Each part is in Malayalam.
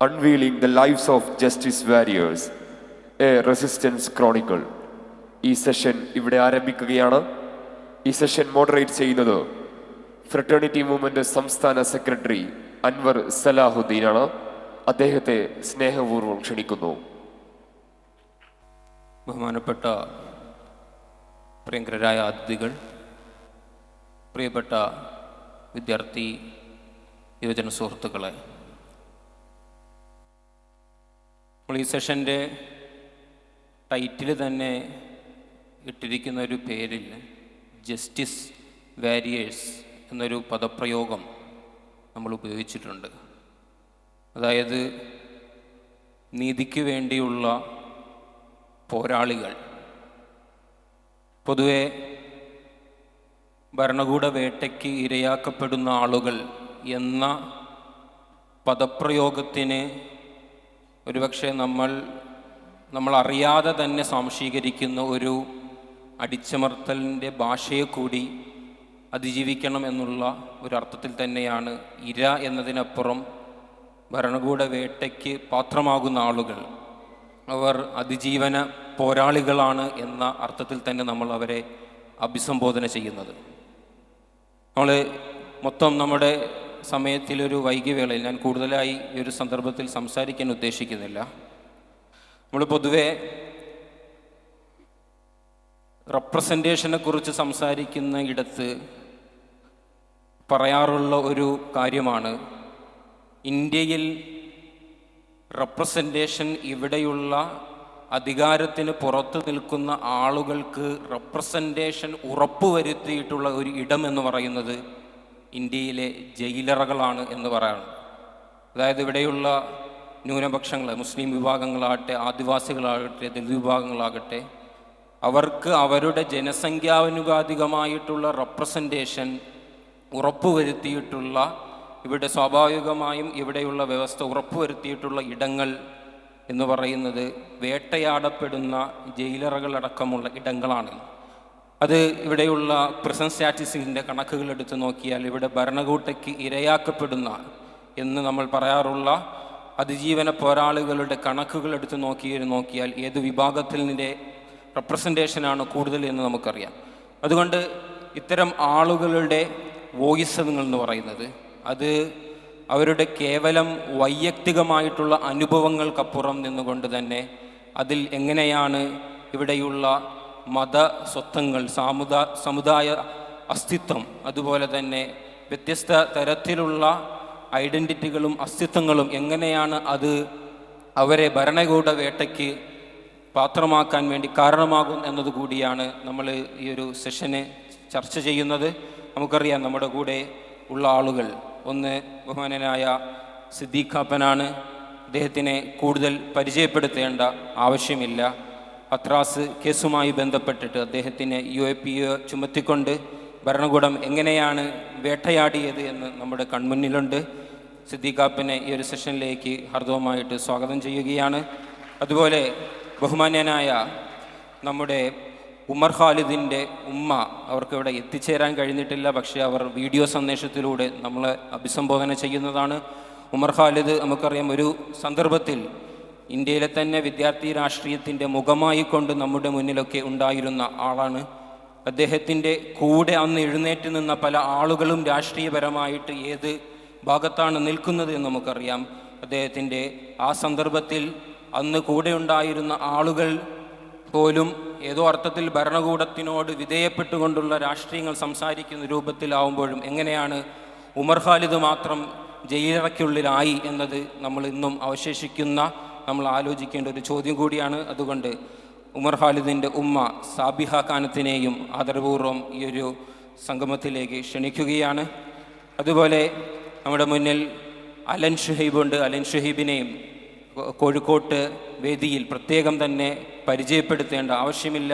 Unveiling the Lives of Justice Warriors, a Resistance Chronicle. ഈ സെഷൻ ഇവിടെ ആരംഭിക്കുകയാണ്. ഈ സെഷൻ മോഡറേറ്റ് ചെയ്യുന്നത് ഫ്രട്ടേണിറ്റി മൂവ്മെന്റ് സംസ്ഥാന സെക്രട്ടറി അൻവർ സലാഹുദ്ദീനാണ്. അദ്ദേഹത്തെ സ്നേഹപൂർവ്വം ക്ഷണിക്കുന്നു. ബഹുമാനപ്പെട്ട പ്രിയങ്കരായ അതിഥികൾ, പ്രിയപ്പെട്ട വിദ്യാർത്ഥി യുവജന സുഹൃത്തുക്കളെ, നമ്മൾ ഈ സെഷൻ്റെ ടൈറ്റിൽ തന്നെ ഇട്ടിരിക്കുന്ന ഒരു പേരിൽ ജസ്റ്റിസ് വാരിയേഴ്സ് എന്നൊരു പദപ്രയോഗം നമ്മൾ ഉപയോഗിച്ചിട്ടുണ്ട്. അതായത് നീതിക്ക് വേണ്ടിയുള്ള പോരാളികൾ. പൊതുവെ ഭരണകൂട വേട്ടയ്ക്ക് ഇരയാക്കപ്പെടുന്ന ആളുകൾ എന്ന പദപ്രയോഗത്തിന് ഒരുപക്ഷെ നമ്മൾ അറിയാതെ തന്നെ സ്വാംശീകരിക്കുന്ന ഒരു അടിച്ചമർത്തലിൻ്റെ ഭാഷയെ കൂടി അതിജീവിക്കണം എന്നുള്ള ഒരർത്ഥത്തിൽ തന്നെയാണ് ഇര എന്നതിനപ്പുറം ഭരണകൂട വേട്ടയ്ക്ക് പാത്രമാകുന്ന ആളുകൾ, അവർ അതിജീവന പോരാളികളാണ് എന്ന അർത്ഥത്തിൽ തന്നെ നമ്മൾ അവരെ അഭിസംബോധന ചെയ്യുന്നത്. നമ്മൾ മൊത്തം നമ്മുടെ സമയത്തിലൊരു വൈകിവേളയിൽ ഞാൻ കൂടുതലായി ഈ ഒരു സന്ദർഭത്തിൽ സംസാരിക്കാൻ ഉദ്ദേശിക്കുന്നില്ല. നമ്മൾ പൊതുവെ റെപ്രസെൻറ്റേഷനെ കുറിച്ച് സംസാരിക്കുന്ന ഇടത്ത് പറയാറുള്ള ഒരു കാര്യമാണ്, ഇന്ത്യയിൽ റെപ്രസെൻറ്റേഷൻ, ഇവിടെയുള്ള അധികാരത്തിന് പുറത്തു നിൽക്കുന്ന ആളുകൾക്ക് റെപ്രസെൻറ്റേഷൻ ഉറപ്പുവരുത്തിയിട്ടുള്ള ഒരു ഇടം എന്ന് പറയുന്നത് ഇന്ത്യയിലെ ജയിലറകളാണ് എന്ന് പറയാറുണ്ട്. അതായത് ഇവിടെയുള്ള ന്യൂനപക്ഷങ്ങൾ, മുസ്ലിം വിഭാഗങ്ങളാകട്ടെ, ആദിവാസികളാകട്ടെ, ദളിത് വിഭാഗങ്ങളാകട്ടെ, അവർക്ക് അവരുടെ ജനസംഖ്യാനുപാതികമായിട്ടുള്ള റെപ്രസെൻറ്റേഷൻ ഉറപ്പുവരുത്തിയിട്ടുള്ള, ഇവിടെ സ്വാഭാവികമായും ഇവിടെയുള്ള വ്യവസ്ഥ ഉറപ്പുവരുത്തിയിട്ടുള്ള ഇടങ്ങൾ എന്ന് പറയുന്നത് വേട്ടയാടപ്പെടുന്ന ജയിലറകളടക്കമുള്ള ഇടങ്ങളാണ്. അത് ഇവിടെയുള്ള പ്രിസൺ സ്റ്റാറ്റിസ്റ്റിക്സിൻ്റെ കണക്കുകൾ എടുത്ത് നോക്കിയാൽ ഇവിടെ ഭരണകൂടയ്ക്ക് ഇരയാക്കപ്പെടുന്ന എന്ന് നമ്മൾ പറയാറുള്ള അതിജീവന പോരാളികളുടെ കണക്കുകൾ എടുത്ത് നോക്കിയാൽ ഏത് വിഭാഗത്തിൻ്റെ റെപ്രസെൻറ്റേഷനാണ് കൂടുതൽ എന്ന് നമുക്കറിയാം. അതുകൊണ്ട് ഇത്തരം ആളുകളുടെ വോയിസ് എന്ന് പറയുന്നത് അത് അവരുടെ കേവലം വൈയക്തികമായിട്ടുള്ള അനുഭവങ്ങൾക്കപ്പുറം നിന്നുകൊണ്ട് തന്നെ അതിൽ എങ്ങനെയാണ് ഇവിടെയുള്ള മത സ്വത്വങ്ങൾ, സമുദായ അസ്തിത്വം, അതുപോലെ തന്നെ വ്യത്യസ്ത തരത്തിലുള്ള ഐഡൻറ്റിറ്റികളും അസ്തിത്വങ്ങളും എങ്ങനെയാണ് അത് അവരെ ഭരണകൂട വേട്ടയ്ക്ക് പാത്രമാക്കാൻ വേണ്ടി കാരണമാകും എന്നതുകൂടിയാണ് നമ്മൾ ഈ ഒരു സെഷന് ചർച്ച ചെയ്യുന്നത്. നമുക്കറിയാം നമ്മുടെ കൂടെ ഉള്ള ആളുകൾ, ഒന്ന് ബഹുമാനനായ സിദ്ദീഖാപ്പനാണ്. അദ്ദേഹത്തിനെ കൂടുതൽ പരിചയപ്പെടുത്തേണ്ട ആവശ്യമില്ല. ഹത്രാസ് കേസുമായി ബന്ധപ്പെട്ടിട്ട് അദ്ദേഹത്തിന് UAPA ചുമത്തിക്കൊണ്ട് ഭരണകൂടം എങ്ങനെയാണ് വേട്ടയാടിയത് എന്ന് നമ്മുടെ കൺമുന്നിലുണ്ട്. സിദ്ദീഖാപ്പനെ ഈ ഒരു സെഷനിലേക്ക് ഹർദവമായിട്ട് സ്വാഗതം ചെയ്യുകയാണ്. അതുപോലെ ബഹുമാന്യനായ നമ്മുടെ ഉമർ ഖാലിദിൻ്റെ ഉമ്മ, അവർക്ക് ഇവിടെ എത്തിച്ചേരാൻ കഴിഞ്ഞിട്ടില്ല, പക്ഷേ അവർ വീഡിയോ സന്ദേശത്തിലൂടെ നമ്മളെ അഭിസംബോധന ചെയ്യുന്നതാണ്. ഉമർ ഖാലിദ് നമുക്കറിയാം ഒരു സന്ദർഭത്തിൽ ഇന്ത്യയിലെ തന്നെ വിദ്യാർത്ഥി രാഷ്ട്രീയത്തിൻ്റെ മുഖമായി കൊണ്ട് നമ്മുടെ മുന്നിലൊക്കെ ഉണ്ടായിരുന്ന ആളാണ്. അദ്ദേഹത്തിൻ്റെ കൂടെ അന്ന് എഴുന്നേറ്റ് നിന്ന പല ആളുകളും രാഷ്ട്രീയപരമായിട്ട് ഏത് ഭാഗത്താണ് നിൽക്കുന്നത് എന്ന് നമുക്കറിയാം. അദ്ദേഹത്തിൻ്റെ ആ സന്ദർഭത്തിൽ അന്ന് കൂടെ ഉണ്ടായിരുന്ന ആളുകൾ പോലും ഏതോ അർത്ഥത്തിൽ ഭരണകൂടത്തിനോട് വിധേയപ്പെട്ടുകൊണ്ടുള്ള രാഷ്ട്രീയങ്ങൾ സംസാരിക്കുന്ന രൂപത്തിലാവുമ്പോഴും എങ്ങനെയാണ് ഉമർ ഖാലിദ് മാത്രം ജയിലറയ്ക്കുള്ളിലായി എന്നത് നമ്മൾ ഇന്നും അവശേഷിക്കുന്ന, നമ്മൾ ആലോചിക്കേണ്ട ഒരു ചോദ്യം കൂടിയാണ്. അതുകൊണ്ട് ഉമർ ഖാലിദിൻ്റെ ഉമ്മ സാബിഹ ഖാനത്തിനെയും ആദരപൂർവ്വം ഈ ഒരു സംഗമത്തിലേക്ക് ക്ഷണിക്കുകയാണ്. അതുപോലെ നമ്മുടെ മുന്നിൽ അലൻ ഷുഹൈബുണ്ട്. അലൻ ഷുഹൈബിനെയും കോഴിക്കോട്ട് വേദിയിൽ പ്രത്യേകം തന്നെ പരിചയപ്പെടുത്തേണ്ട ആവശ്യമില്ല.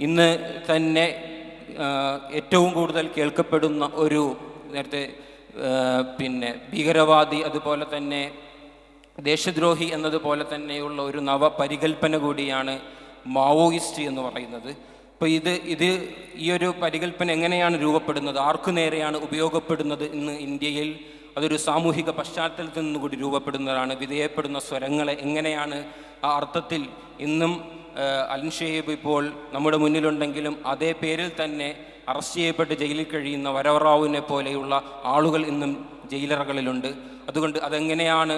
ഇന്ന് തന്നെ ഏറ്റവും കൂടുതൽ കേൾക്കപ്പെടുന്ന ഒരു നേരത്തെ ഭീകരവാദി, അതുപോലെ തന്നെ ദേശദ്രോഹി എന്നതുപോലെ തന്നെയുള്ള ഒരു നവപരികൽപ്പന കൂടിയാണ് മാവോയിസ്റ്റ് എന്ന് പറയുന്നത്. അപ്പോൾ ഈ ഒരു പരികൽപ്പന എങ്ങനെയാണ് രൂപപ്പെടുന്നത്, ആർക്കു നേരെയാണ് ഉപയോഗപ്പെടുന്നത് എന്ന് ഇന്ത്യയിൽ അതൊരു സാമൂഹിക പശ്ചാത്തലത്തിൽ നിന്നുകൂടി രൂപപ്പെടുന്നതാണ്. വിധേയപ്പെടുന്ന സ്വരങ്ങളെ എങ്ങനെയാണ് ആ അർത്ഥത്തിൽ ഇന്നും അലൻ ഷുഹൈബ് ഇപ്പോൾ നമ്മുടെ മുന്നിലുണ്ടെങ്കിലും അതേ പേരിൽ തന്നെ അറസ്റ്റ് ചെയ്യപ്പെട്ട് ജയിലിൽ കഴിയുന്ന വരവറാവുവിനെ പോലെയുള്ള ആളുകൾ ഇന്നും ജയിലറകളിലുണ്ട്. അതുകൊണ്ട് അതെങ്ങനെയാണ്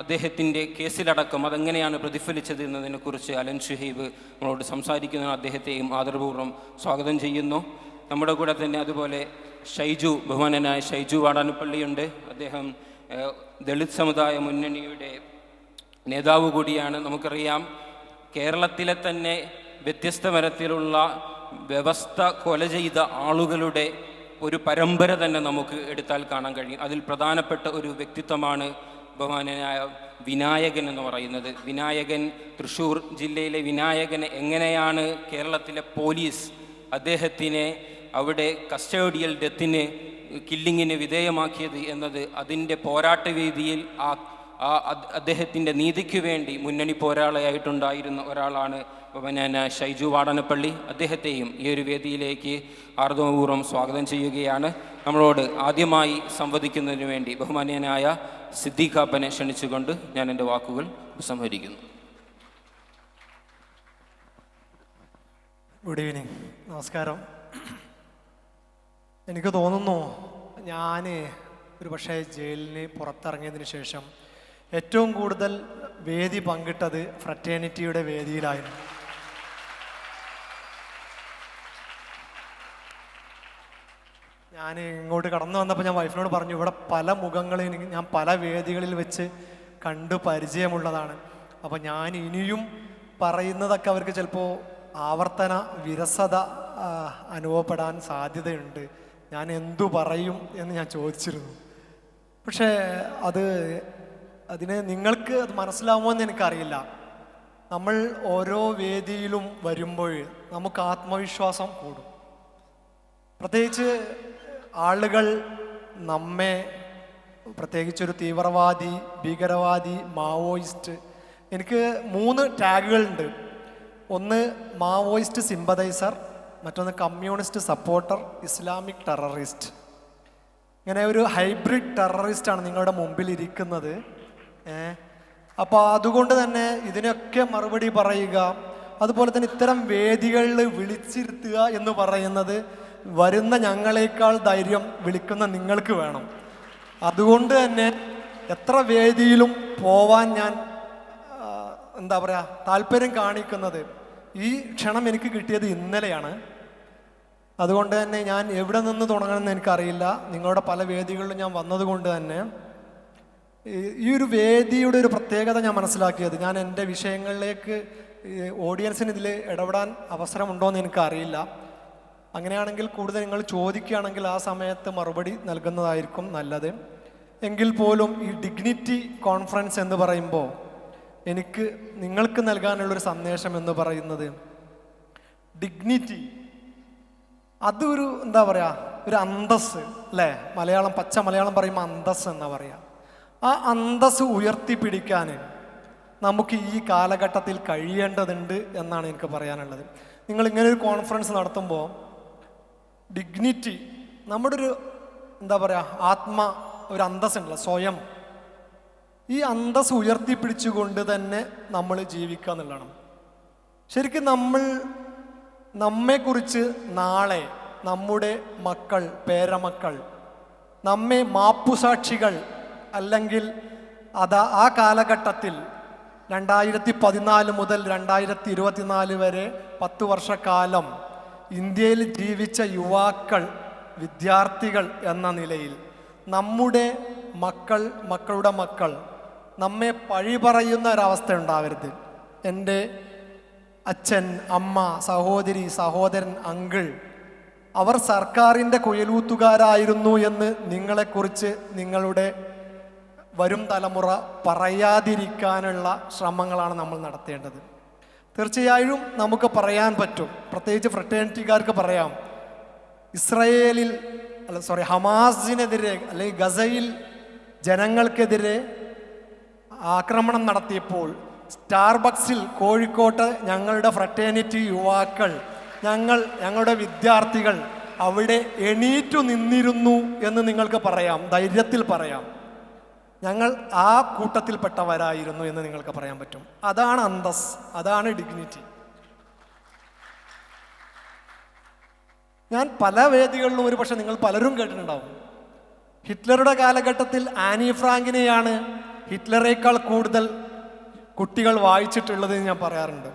അദ്ദേഹത്തിൻ്റെ കേസിലടക്കം അതെങ്ങനെയാണ് പ്രതിഫലിച്ചത് എന്നതിനെക്കുറിച്ച് അലൻ ഷുഹൈബ് നമ്മളോട് സംസാരിക്കുന്ന അദ്ദേഹത്തെയും ആദരപൂർവ്വം സ്വാഗതം ചെയ്യുന്നു. നമ്മുടെ കൂടെ തന്നെ അതുപോലെ ബഹുമാനനായ ഷൈജു വാടാനപ്പള്ളിയുണ്ട്. അദ്ദേഹം ദളിത് സമുദായ മുന്നണിയുടെ നേതാവ് കൂടിയാണ്. നമുക്കറിയാം കേരളത്തിലെ തന്നെ വ്യത്യസ്ത തരത്തിലുള്ള വ്യവസ്ഥ കൊല ചെയ്ത ആളുകളുടെ ഒരു പരമ്പര തന്നെ നമുക്ക് എടുത്താൽ കാണാൻ കഴിയും. അതിൽ പ്രധാനപ്പെട്ട ഒരു വ്യക്തിത്വമാണ് ബഹുമാനനായ വിനായകൻ എന്ന് പറയുന്നത്. വിനായകൻ, തൃശ്ശൂർ ജില്ലയിലെ വിനായകനെ എങ്ങനെയാണ് കേരളത്തിലെ പോലീസ് അദ്ദേഹത്തിനെ അവിടെ കസ്റ്റഡിയൽ ഡെത്തിന് കില്ലിങ്ങിന് വിധേയമാക്കിയത് എന്നത് അതിൻ്റെ പോരാട്ട വേദിയിൽ അദ്ദേഹത്തിൻ്റെ നീതിക്ക് വേണ്ടി മുന്നണി പോരാളിയായിട്ടുണ്ടായിരുന്ന ഒരാളാണ് ബഹുമാനനായ ഷൈജു വാടാനപ്പള്ളി. അദ്ദേഹത്തെയും ഈ ഒരു വേദിയിലേക്ക് ആർദ്രപൂർവ്വം സ്വാഗതം ചെയ്യുകയാണ്. നമ്മളോട് ആദ്യമായി സംവദിക്കുന്നതിന് വേണ്ടി ബഹുമാന്യനായ സിദ്ദീഖാപ്പനെ ക്ഷണിച്ചുകൊണ്ട് ഞാൻ എൻ്റെ വാക്കുകൾ ഉപസംഹരിക്കുന്നു. ഗുഡ് ഈവനിങ്, നമസ്കാരം. എനിക്ക് തോന്നുന്നു ഞാൻ ഒരു പക്ഷേ ജയിലിന് പുറത്തിറങ്ങിയതിന് ശേഷം ഏറ്റവും കൂടുതൽ വേദി പങ്കിട്ടത് ഫ്രറ്റേണിറ്റിയുടെ വേദിയിലായിരുന്നു. ഞാൻ ഇങ്ങോട്ട് കടന്നു വന്നപ്പോൾ ഞാൻ വൈഫിനോട് പറഞ്ഞു, ഇവിടെ പല മുഖങ്ങളും ഞാൻ പല വേദികളിൽ വെച്ച് കണ്ടു പരിചയമുള്ളതാണ്. അപ്പോൾ ഞാൻ ഇനിയും പറയുന്നതൊക്കെ അവർക്ക് ചിലപ്പോൾ ആവർത്തന വിരസത അനുഭവപ്പെടാൻ സാധ്യതയുണ്ട്. ഞാൻ എന്തു പറയും എന്ന് ഞാൻ ചോദിച്ചിരുന്നു. പക്ഷേ അതിന് നിങ്ങൾക്ക് അത് മനസ്സിലാവുമോ എന്ന് എനിക്കറിയില്ല. നമ്മൾ ഓരോ വേദിയിലും വരുമ്പോൾ നമുക്ക് ആത്മവിശ്വാസം കൂടും. പ്രത്യേകിച്ച് ആളുകൾ നമ്മെ, പ്രത്യേകിച്ചൊരു തീവ്രവാദി, ഭീകരവാദി, മാവോയിസ്റ്റ്, എനിക്ക് 3 ടാഗുകളുണ്ട്. ഒന്ന് മാവോയിസ്റ്റ് സിമ്പതൈസർ, മറ്റൊന്ന് കമ്മ്യൂണിസ്റ്റ് സപ്പോർട്ടർ, ഇസ്ലാമിക് ടെററിസ്റ്റ്. ഇങ്ങനെ ഒരു ഹൈബ്രിഡ് ടെററിസ്റ്റാണ് നിങ്ങളുടെ മുമ്പിൽ ഇരിക്കുന്നത്. അപ്പോൾ അതുകൊണ്ട് തന്നെ ഇതിനൊക്കെ മറുപടി പറയുക, അതുപോലെ തന്നെ ഇത്തരം വേദികളിൽ വിളിച്ചിരുത്തുക എന്ന് പറയുന്നത് വരുന്ന ഞങ്ങളെക്കാൾ ധൈര്യം വിളിക്കുന്ന നിങ്ങൾക്ക് വേണം. അതുകൊണ്ട് തന്നെ എത്ര വേദിയിലും പോവാൻ ഞാൻ താല്പര്യം കാണിക്കുന്നത്. ഈ ക്ഷണം എനിക്ക് കിട്ടിയത് ഇന്നലെയാണ്. അതുകൊണ്ട് തന്നെ ഞാൻ എവിടെ നിന്ന് തുടങ്ങണമെന്ന് എനിക്കറിയില്ല. നിങ്ങളുടെ പല വേദികളിലും ഞാൻ വന്നതുകൊണ്ട് തന്നെ ഈ ഒരു വേദിയുടെ ഒരു പ്രത്യേകത ഞാൻ മനസ്സിലാക്കിയത്, ഞാൻ എൻ്റെ വിഷയങ്ങളിലേക്ക് ഓഡിയൻസിന് ഇതിൽ ഇടപെടാൻ അവസരമുണ്ടോയെന്ന് എനിക്കറിയില്ല. അങ്ങനെയാണെങ്കിൽ കൂടുതൽ നിങ്ങൾ ചോദിക്കുകയാണെങ്കിൽ ആ സമയത്ത് മറുപടി നൽകുന്നതായിരിക്കും നല്ലത്. എങ്കിൽ പോലും ഈ ഡിഗ്നിറ്റി കോൺഫറൻസ് എന്ന് പറയുമ്പോൾ എനിക്ക് നിങ്ങൾക്ക് നൽകാനുള്ളൊരു സന്ദേശം എന്ന് പറയുന്നത്, ഡിഗ്നിറ്റി അതൊരു ഒരു അന്തസ്സ് അല്ലേ? പച്ച മലയാളം പറയുമ്പോൾ അന്തസ് എന്നാ പറയുക. ആ അന്തസ് ഉയർത്തിപ്പിടിക്കാൻ നമുക്ക് ഈ കാലഘട്ടത്തിൽ കഴിയേണ്ടതുണ്ട് എന്നാണ് എനിക്ക് പറയാനുള്ളത്. നിങ്ങൾ ഇങ്ങനെ ഒരു കോൺഫറൻസ് നടത്തുമ്പോൾ ഡിഗ്നിറ്റി, നമ്മുടെ ഒരു ഒരു അന്തസ് ഉണ്ടല്ലോ, സ്വയം, ഈ അന്തസ് ഉയർത്തിപ്പിടിച്ചുകൊണ്ട് തന്നെ നമ്മൾ ജീവിക്കുക എന്നുള്ളതാണ്. ശരിക്കും നമ്മെക്കുറിച്ച് നാളെ നമ്മുടെ മക്കൾ, പേരമക്കൾ, നമ്മെ മാപ്പുസാക്ഷികൾ അല്ലെങ്കിൽ ആ കാലഘട്ടത്തിൽ 2014 മുതൽ 2024 വരെ 10 വർഷക്കാലം ഇന്ത്യയിൽ ജീവിച്ച യുവാക്കൾ, വിദ്യാർത്ഥികൾ എന്ന നിലയിൽ നമ്മുടെ മക്കളുടെ മക്കൾ നമ്മെ പഴി പറയുന്ന ഒരവസ്ഥ ഉണ്ടാവരുത്. എൻ്റെ അച്ഛൻ, അമ്മ, സഹോദരി, സഹോദരൻ, അങ്കിൾ അവർ സർക്കാരിൻ്റെ കുഴലൂത്തുകാരായിരുന്നു എന്ന് നിങ്ങളെക്കുറിച്ച് നിങ്ങളുടെ വരും തലമുറ പറയാതിരിക്കാനുള്ള ശ്രമങ്ങളാണ് നമ്മൾ നടത്തേണ്ടത്. തീർച്ചയായും നമുക്ക് പറയാൻ പറ്റും, പ്രത്യേകിച്ച് ഫ്രട്ടേണിറ്റിക്കാർക്ക് പറയാം, ഹമാസിനെതിരെ അല്ലെങ്കിൽ ഗസയിൽ ജനങ്ങൾക്കെതിരെ ആക്രമണം നടത്തിയപ്പോൾ സ്റ്റാർബക്സിൽ കോഴിക്കോട്ട് ഞങ്ങളുടെ ഫ്രട്ടേണിറ്റി യുവാക്കൾ, ഞങ്ങളുടെ വിദ്യാർത്ഥികൾ അവിടെ എണീറ്റു നിന്നിരുന്നു എന്ന് നിങ്ങൾക്ക് പറയാം, ധൈര്യത്തിൽ പറയാം. ഞങ്ങൾ ആ കൂട്ടത്തിൽപ്പെട്ടവരായിരുന്നു എന്ന് നിങ്ങൾക്ക് പറയാൻ പറ്റും. അതാണ് അന്തസ്, അതാണ് ഡിഗ്നിറ്റി. ഞാൻ പല വേദികളിലും ഒരു പക്ഷെ നിങ്ങൾ പലരും കേട്ടിട്ടുണ്ടാവും, ഹിറ്റ്ലറുടെ കാലഘട്ടത്തിൽ ആനി ഫ്രാങ്കിനെയാണ് ഹിറ്റ്ലറേക്കാൾ കൂടുതൽ കുട്ടികൾ വായിച്ചിട്ടുള്ളത് എന്ന് ഞാൻ പറയാറുണ്ട്.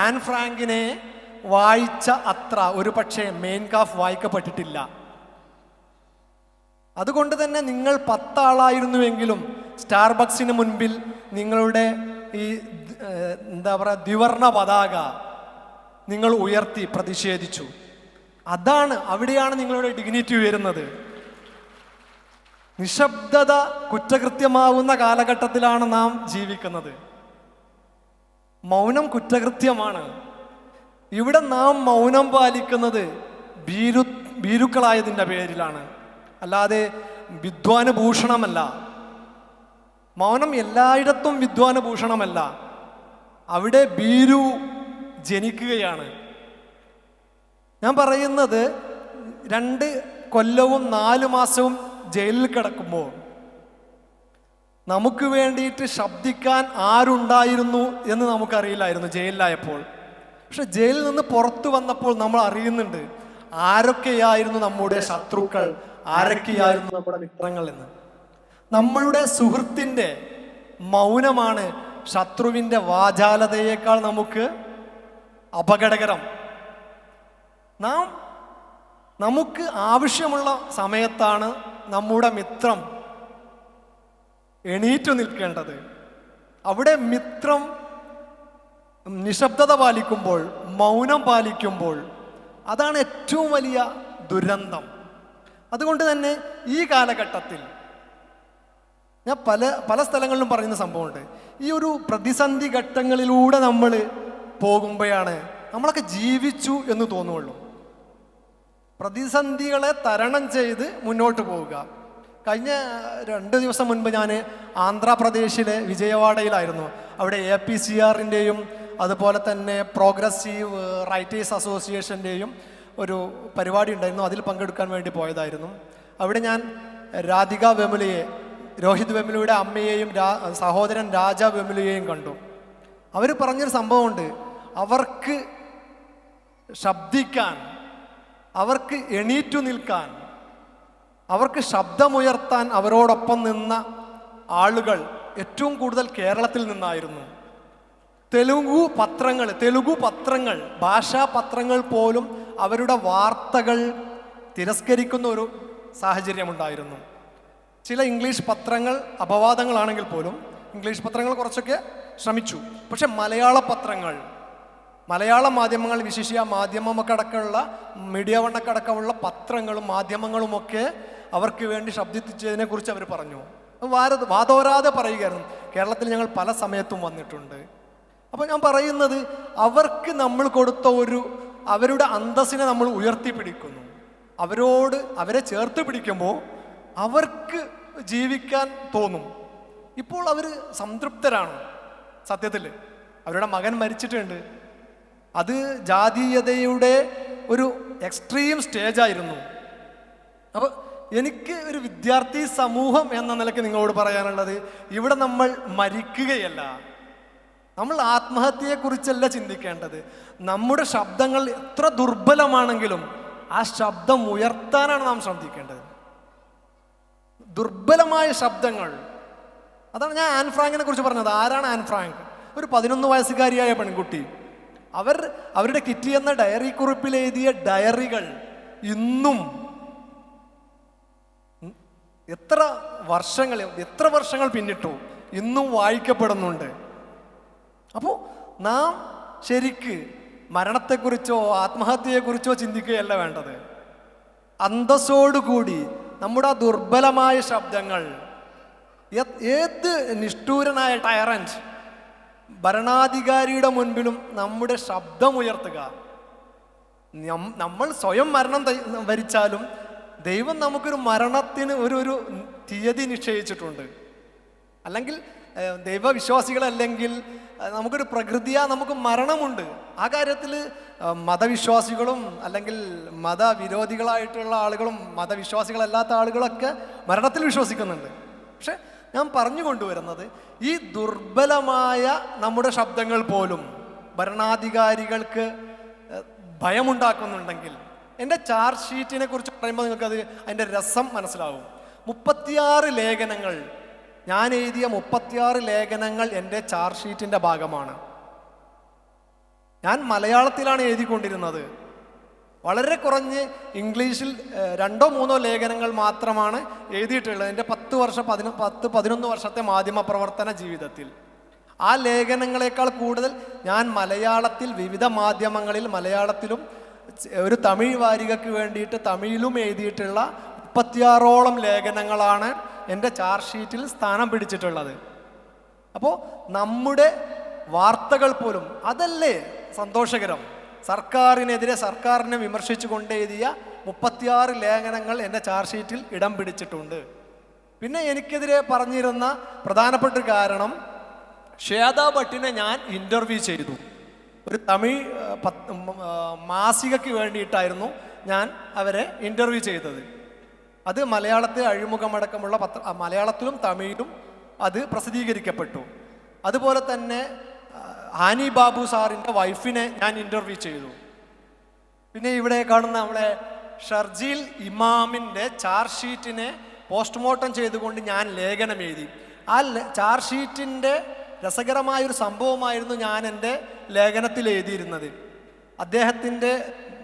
ആൻ ഫ്രാങ്കിനെ വായിച്ച അത്ര ഒരു പക്ഷേ മെയിൻ കാഫ് വായിക്കപ്പെട്ടിട്ടില്ല. അതുകൊണ്ട് തന്നെ നിങ്ങൾ 10 ആളായിരുന്നുവെങ്കിലും സ്റ്റാർബക്സിന് മുൻപിൽ നിങ്ങളുടെ ഈ എന്താ പറയുക ദ്വിവർണ പതാക നിങ്ങൾ ഉയർത്തി പ്രതിഷേധിച്ചു. അവിടെയാണ് നിങ്ങളുടെ ഡിഗ്നിറ്റി ഉയരുന്നത്. നിശബ്ദത കുറ്റകൃത്യമാവുന്ന കാലഘട്ടത്തിലാണ് നാം ജീവിക്കുന്നത്. മൗനം കുറ്റകൃത്യമാണ്. ഇവിടെ നാം മൗനം പാലിക്കുന്നത് ഭീരുക്കളായതിൻ്റെ പേരിലാണ്, അല്ലാതെ വിദ്വാനുഭൂഷണമല്ല. മൗനം എല്ലായിടത്തും വിദ്വാനുഭൂഷണമല്ല, അവിടെ ഭീരു ജനിക്കുകയാണ്. ഞാൻ പറയുന്നത് 2 കൊല്ലവും 4 മാസവും ജയിലിൽ കിടക്കുമ്പോൾ നമുക്ക് വേണ്ടിയിട്ട് ശബ്ദിക്കാൻ ആരുണ്ടായിരുന്നു എന്ന് നമുക്കറിയില്ലായിരുന്നു ജയിലിലായപ്പോൾ. പക്ഷെ ജയിലിൽ നിന്ന് പുറത്തു വന്നപ്പോൾ നമ്മൾ അറിയുന്നുണ്ട് ആരൊക്കെയായിരുന്നു നമ്മുടെ ശത്രുക്കൾ, ആരൊക്കെയായിരുന്നു നമ്മുടെ മിത്രങ്ങൾ എന്ന്. നമ്മളുടെ സുഹൃത്തിൻ്റെ മൗനമാണ് ശത്രുവിൻ്റെ വാചാലതയേക്കാൾ നമുക്ക് അപകടകരം. നമുക്ക് ആവശ്യമുള്ള സമയത്താണ് നമ്മുടെ മിത്രം എണീറ്റു നിൽക്കേണ്ടത്. അവിടെ മിത്രം നിശബ്ദത പാലിക്കുമ്പോൾ, മൗനം പാലിക്കുമ്പോൾ, അതാണ് ഏറ്റവും വലിയ ദുരന്തം. അതുകൊണ്ട് തന്നെ ഈ കാലഘട്ടത്തിൽ ഞാൻ പല സ്ഥലങ്ങളിലും പറയുന്ന സംഭവമുണ്ട്. ഈ ഒരു പ്രതിസന്ധി ഘട്ടങ്ങളിലൂടെ നമ്മൾ പോകുമ്പോഴാണ് നമ്മളൊക്കെ ജീവിച്ചു എന്ന് തോന്നുള്ളൂ. പ്രതിസന്ധികളെ തരണം ചെയ്ത് മുന്നോട്ട് പോവുക. കഴിഞ്ഞ 2 ദിവസം മുൻപ് ഞാൻ ആന്ധ്രാപ്രദേശിലെ വിജയവാഡയിലായിരുന്നു. അവിടെ APCRൻ്റെയും അതുപോലെ തന്നെ പ്രോഗ്രസീവ് റൈറ്റേഴ്സ് അസോസിയേഷൻ്റെയും ഒരു പരിപാടി ഉണ്ടായിരുന്നു. അതിൽ പങ്കെടുക്കാൻ വേണ്ടി പോയതായിരുന്നു. അവിടെ ഞാൻ രാധിക വെമുലയെ, രോഹിത് വെമുലയുടെ അമ്മയെയും സഹോദരൻ രാജ വെമുലയെയും കണ്ടു. അവർ പറഞ്ഞൊരു സംഭവമുണ്ട്, അവർക്ക് ശബ്ദിക്കാൻ, അവർക്ക് എണീറ്റു നിൽക്കാൻ, അവർക്ക് ശബ്ദമുയർത്താൻ അവരോടൊപ്പം നിന്ന ആളുകൾ ഏറ്റവും കൂടുതൽ കേരളത്തിൽ നിന്നായിരുന്നു. തെലുഗു പത്രങ്ങൾ, ഭാഷാ പത്രങ്ങൾ പോലും അവരുടെ വാർത്തകൾ തിരസ്കരിക്കുന്ന ഒരു സാഹചര്യമുണ്ടായിരുന്നു. ചില ഇംഗ്ലീഷ് പത്രങ്ങൾ അപവാദങ്ങളാണെങ്കിൽ പോലും ഇംഗ്ലീഷ് പത്രങ്ങൾ കുറച്ചൊക്കെ ശ്രമിച്ചു. പക്ഷെ മലയാള മാധ്യമങ്ങൾ, വിശേഷിയ മാധ്യമമൊക്കെ അടക്കമുള്ള മീഡിയ വണ്ണൊക്കെ അടക്കമുള്ള പത്രങ്ങളും മാധ്യമങ്ങളുമൊക്കെ അവർക്ക് വേണ്ടി ശബ്ദിച്ചതിനെ കുറിച്ച് അവർ പറഞ്ഞു. വാതോരാതെ പറയുകയായിരുന്നു. കേരളത്തിൽ ഞങ്ങൾ പല സമയത്തും വന്നിട്ടുണ്ട്. അപ്പോൾ ഞാൻ പറയുന്നത്, അവർക്ക് നമ്മൾ കൊടുത്ത അവരുടെ അന്തസ്സിനെ നമ്മൾ ഉയർത്തിപ്പിടിക്കുന്നു. അവരെ ചേർത്ത് പിടിക്കുമ്പോൾ അവർക്ക് ജീവിക്കാൻ തോന്നും. ഇപ്പോൾ അവർ സംതൃപ്തരാണ്. സത്യത്തിൽ അവരുടെ മകൻ മരിച്ചിട്ടുണ്ട്. അത് ജാതീയതയുടെ ഒരു എക്സ്ട്രീം സ്റ്റേജായിരുന്നു. അപ്പോൾ എനിക്ക് ഒരു വിദ്യാർത്ഥി സമൂഹം എന്ന നിലയ്ക്ക് നിങ്ങളോട് പറയാനുള്ളത്, ഇവിടെ നമ്മൾ മരിക്കുകയല്ല, നമ്മൾ ആത്മഹത്യയെക്കുറിച്ചല്ല ചിന്തിക്കേണ്ടത്. നമ്മുടെ ശബ്ദങ്ങൾ എത്ര ദുർബലമാണെങ്കിലും ആ ശബ്ദം ഉയർത്താനാണ് നാം ശ്രദ്ധിക്കേണ്ടത്. ദുർബലമായ ശബ്ദങ്ങൾ, അതാണ് ഞാൻ ആൻ ഫ്രാങ്കിനെ കുറിച്ച് പറഞ്ഞത്. ആരാണ് ആൻ ഫ്രാങ്ക്? ഒരു 11 വയസ്സുകാരിയായ പെൺകുട്ടി. അവരുടെ കിറ്റി എന്ന ഡയറി കുറിപ്പിൽ എഴുതിയ ഡയറികൾ ഇന്നും എത്ര വർഷങ്ങൾ പിന്നിട്ടു, ഇന്നും വായിക്കപ്പെടുന്നുണ്ട്. അപ്പോൾ നാം ശരിക്ക് മരണത്തെക്കുറിച്ചോ ആത്മഹത്യയെക്കുറിച്ചോ ചിന്തിക്കുകയല്ല വേണ്ടത്. അന്തസ്സോടുകൂടി നമ്മുടെ ദുർബലമായ ശബ്ദങ്ങൾ, ഏത് നിഷ്ഠൂരനായ ടയറൻറ്റ് ഭരണാധികാരിയുടെ മുൻപിലും നമ്മുടെ ശബ്ദമുയർത്തുക. നമ്മൾ സ്വയം മരണം വരിച്ചാലും ദൈവം നമുക്കൊരു മരണത്തിന് ഒരു തീയതി നിശ്ചയിച്ചിട്ടുണ്ട്. അല്ലെങ്കിൽ ദൈവവിശ്വാസികളല്ലെങ്കിൽ നമുക്കൊരു പ്രകൃതിയാ, നമുക്ക് മരണമുണ്ട്. ആ കാര്യത്തിൽ മതവിശ്വാസികളും അല്ലെങ്കിൽ മതവിരോധികളായിട്ടുള്ള ആളുകളും മതവിശ്വാസികളല്ലാത്ത ആളുകളൊക്കെ മരണത്തിൽ വിശ്വസിക്കുന്നുണ്ട്. പക്ഷെ ഞാൻ പറഞ്ഞു കൊണ്ടുവരുന്നത്, ഈ ദുർബലമായ നമ്മുടെ ശബ്ദങ്ങൾ പോലും ഭരണാധികാരികൾക്ക് ഭയമുണ്ടാക്കുന്നുണ്ടെങ്കിൽ, എൻ്റെ ചാർജ് ഷീറ്റിനെ കുറിച്ച് പറയുമ്പോൾ നിങ്ങൾക്കത് അതിൻ്റെ രസം മനസ്സിലാവും. 36 ലേഖനങ്ങൾ, ഞാൻ എഴുതിയ 36 ലേഖനങ്ങൾ എൻ്റെ ചാർജ് ഷീറ്റിൻ്റെ ഭാഗമാണ്. ഞാൻ മലയാളത്തിലാണ് എഴുതിക്കൊണ്ടിരുന്നത്. വളരെ കുറഞ്ഞ് ഇംഗ്ലീഷിൽ 2-3 ലേഖനങ്ങൾ മാത്രമാണ് എഴുതിയിട്ടുള്ളത് എൻ്റെ 10-11 വർഷത്തെ മാധ്യമ പ്രവർത്തന ജീവിതത്തിൽ. ആ ലേഖനങ്ങളെക്കാൾ കൂടുതൽ ഞാൻ മലയാളത്തിൽ വിവിധ മാധ്യമങ്ങളിൽ, മലയാളത്തിലും ഒരു തമിഴ് വാരികയ്ക്ക് വേണ്ടിയിട്ട് തമിഴിലും എഴുതിയിട്ടുള്ള 36ഓളം ലേഖനങ്ങളാണ് എൻ്റെ ചാർജ് ഷീറ്റിൽ സ്ഥാനം പിടിച്ചിട്ടുള്ളത്. അപ്പോൾ നമ്മുടെ വാർത്തകൾ പോലും, അതല്ലേ സന്തോഷകരം, സർക്കാരിനെതിരെ സർക്കാരിനെ വിമർശിച്ചു കൊണ്ട് എഴുതിയ 36 ലേഖനങ്ങൾ എൻ്റെ ചാർജ് ഷീറ്റിൽ ഇടം പിടിച്ചിട്ടുണ്ട്. പിന്നെ എനിക്കെതിരെ പറഞ്ഞിരുന്ന പ്രധാനപ്പെട്ട കാരണം, ശ്വേതാ ഭട്ടിനെ ഞാൻ ഇൻ്റർവ്യൂ ചെയ്തു. ഒരു തമിഴ് മാസികയ്ക്ക് വേണ്ടിയിട്ടായിരുന്നു ഞാൻ അവരെ ഇൻ്റർവ്യൂ ചെയ്തത്. അത് മലയാളത്തിൽ അഴിമുഖമടക്കമുള്ള മലയാളത്തിലും തമിഴിലും അത് പ്രസിദ്ധീകരിക്കപ്പെട്ടു. അതുപോലെ തന്നെ ആനി ബാബു സാറിൻ്റെ വൈഫിനെ ഞാൻ ഇൻ്റർവ്യൂ ചെയ്തു. പിന്നെ ഇവിടെ കാണുന്ന നമ്മളെ ഷർജീൽ ഇമാമിൻ്റെ ചാർജ് ഷീറ്റിനെ പോസ്റ്റ്മോർട്ടം ചെയ്തുകൊണ്ട് ഞാൻ ലേഖനം എഴുതി. ആ ചാർജ് ഷീറ്റിൻ്റെ രസകരമായൊരു സംഭവമായിരുന്നു ഞാൻ എൻ്റെ ലേഖനത്തിൽ എഴുതിയിരുന്നത്. അദ്ദേഹത്തിൻ്റെ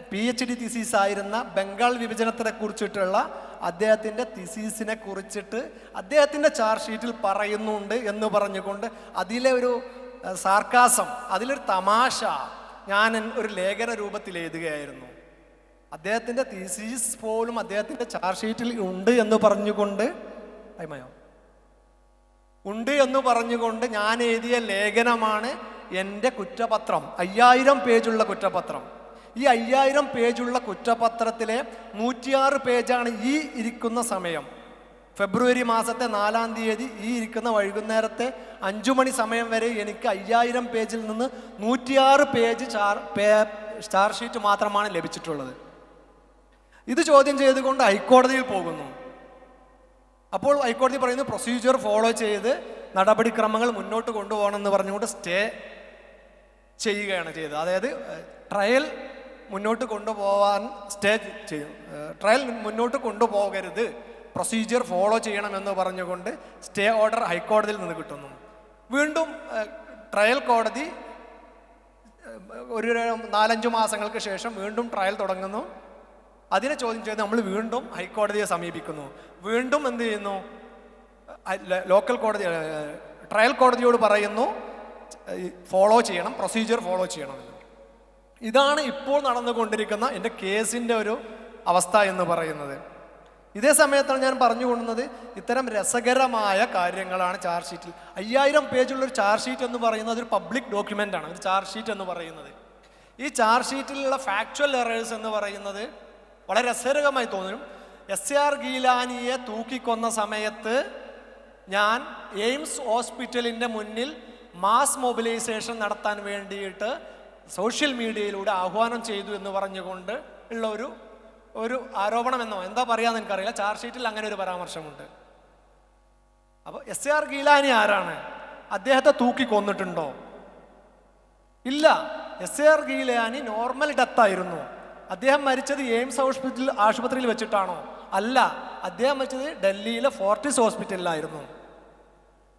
PhD തിസീസ് ആയിരുന്ന ബംഗാൾ വിഭജനത്തെ കുറിച്ചിട്ടുള്ള അദ്ദേഹത്തിൻ്റെ തിസീസിനെ കുറിച്ചിട്ട് അദ്ദേഹത്തിൻ്റെ ചാർജ് ഷീറ്റിൽ പറയുന്നുണ്ട് എന്ന് പറഞ്ഞുകൊണ്ട് അതിലെ ഒരു സാർക്കാസം, അതിലൊരു തമാശ ഞാൻ ഒരു ലേഖന രൂപത്തിൽ എഴുതുകയായിരുന്നു. അദ്ദേഹത്തിൻ്റെ തിസീസ് പോലും അദ്ദേഹത്തിൻ്റെ ചാർജ് ഷീറ്റിൽ ഉണ്ട് എന്ന് പറഞ്ഞുകൊണ്ട് ഞാൻ എഴുതിയ ലേഖനമാണ് എൻ്റെ കുറ്റപത്രം. 5000 പേജുള്ള കുറ്റപത്രം. ഈ 5000 പേജുള്ള കുറ്റപത്രത്തിലെ 106 പേജാണ് ഈ ഇരിക്കുന്ന സമയം, ഫെബ്രുവരി മാസത്തെ 4-ാം തീയതി ഈ ഇരിക്കുന്ന വൈകുന്നേരത്തെ 5 മണി സമയം വരെ എനിക്ക് 5000 പേജിൽ നിന്ന് 106 പേജ് ചാർജ് ഷീറ്റ് മാത്രമാണ് ലഭിച്ചിട്ടുള്ളത്. ഇത് ചോദ്യം ചെയ്തുകൊണ്ട് ഹൈക്കോടതിയിൽ പോകുന്നു. അപ്പോൾ ഹൈക്കോടതി പറയുന്നു പ്രൊസീജിയർ ഫോളോ ചെയ്ത് നടപടിക്രമങ്ങൾ മുന്നോട്ട് കൊണ്ടുപോകണമെന്ന് പറഞ്ഞുകൊണ്ട് സ്റ്റേ ചെയ്യുകയാണ് ചെയ്തത്. അതായത് ട്രയൽ മുന്നോട്ട് കൊണ്ടുപോകാൻ സ്റ്റേ ചെയ്യും, ട്രയൽ മുന്നോട്ട് കൊണ്ടുപോകരുത്, പ്രൊസീജിയർ ഫോളോ ചെയ്യണമെന്ന് പറഞ്ഞുകൊണ്ട് സ്റ്റേ ഓർഡർ ഹൈക്കോടതിയിൽ നിന്ന് കിട്ടുന്നു. വീണ്ടും ട്രയൽ കോടതി ഒരു 4-5 മാസങ്ങൾക്ക് ശേഷം വീണ്ടും ട്രയൽ തുടങ്ങുന്നു. അതിനെ ചോദ്യം ചെയ്ത് നമ്മൾ വീണ്ടും ഹൈക്കോടതിയെ സമീപിക്കുന്നു. വീണ്ടും എന്ത് ചെയ്യുന്നു, ലോക്കൽ കോടതി ട്രയൽ കോടതിയോട് പറയുന്നു ഫോളോ ചെയ്യണം, പ്രൊസീജിയർ ഫോളോ ചെയ്യണമെന്ന്. ഇതാണ് ഇപ്പോൾ നടന്നുകൊണ്ടിരിക്കുന്ന എൻ്റെ കേസിൻ്റെ ഒരു അവസ്ഥ എന്ന് പറയുന്നത്. ഇതേ സമയത്താണ് ഞാൻ പറഞ്ഞു കൊണ്ടുന്നത് ഇത്തരം രസകരമായ കാര്യങ്ങളാണ് ചാർജ് ഷീറ്റിൽ. 5000 പേജുള്ളൊരു ചാർജ് ഷീറ്റ് എന്ന് പറയുന്നത് ഒരു പബ്ലിക് ഡോക്യുമെൻ്റാണ് ഒരു ചാർജ് ഷീറ്റ് എന്ന് പറയുന്നത്. ഈ ചാർജ് ഷീറ്റിലുള്ള ഫാക്ച്വൽ എറേഴ്സ് എന്ന് പറയുന്നത് വളരെ രസകരമായി തോന്നും. SAR ഗീലാനിയെ തൂക്കിക്കൊന്ന സമയത്ത് ഞാൻ എയിംസ് ഹോസ്പിറ്റലിൻ്റെ മുന്നിൽ മാസ് മൊബിലൈസേഷൻ നടത്താൻ വേണ്ടിയിട്ട് സോഷ്യൽ മീഡിയയിലൂടെ ആഹ്വാനം ചെയ്തു എന്ന് പറഞ്ഞുകൊണ്ട് ഉള്ള ഒരു ആരോപണം എന്നോ എന്താ പറയാന്ന് എനിക്കറിയില്ല, ചാർജ് ഷീറ്റിൽ അങ്ങനെ ഒരു പരാമർശമുണ്ട്. അപ്പോൾ SAR ഗീലാനി ആരാണ്? അദ്ദേഹത്തെ തൂക്കിക്കൊന്നിട്ടുണ്ടോ? ഇല്ല. SAR ഗീലാനി നോർമൽ ഡെത്ത് ആയിരുന്നു. അദ്ദേഹം മരിച്ചത് എയിംസ് ആശുപത്രിയിൽ വെച്ചിട്ടാണോ? അല്ല, അദ്ദേഹം മരിച്ചത് ഡൽഹിയിലെ ഫോർട്ടിസ് ഹോസ്പിറ്റലിലായിരുന്നു.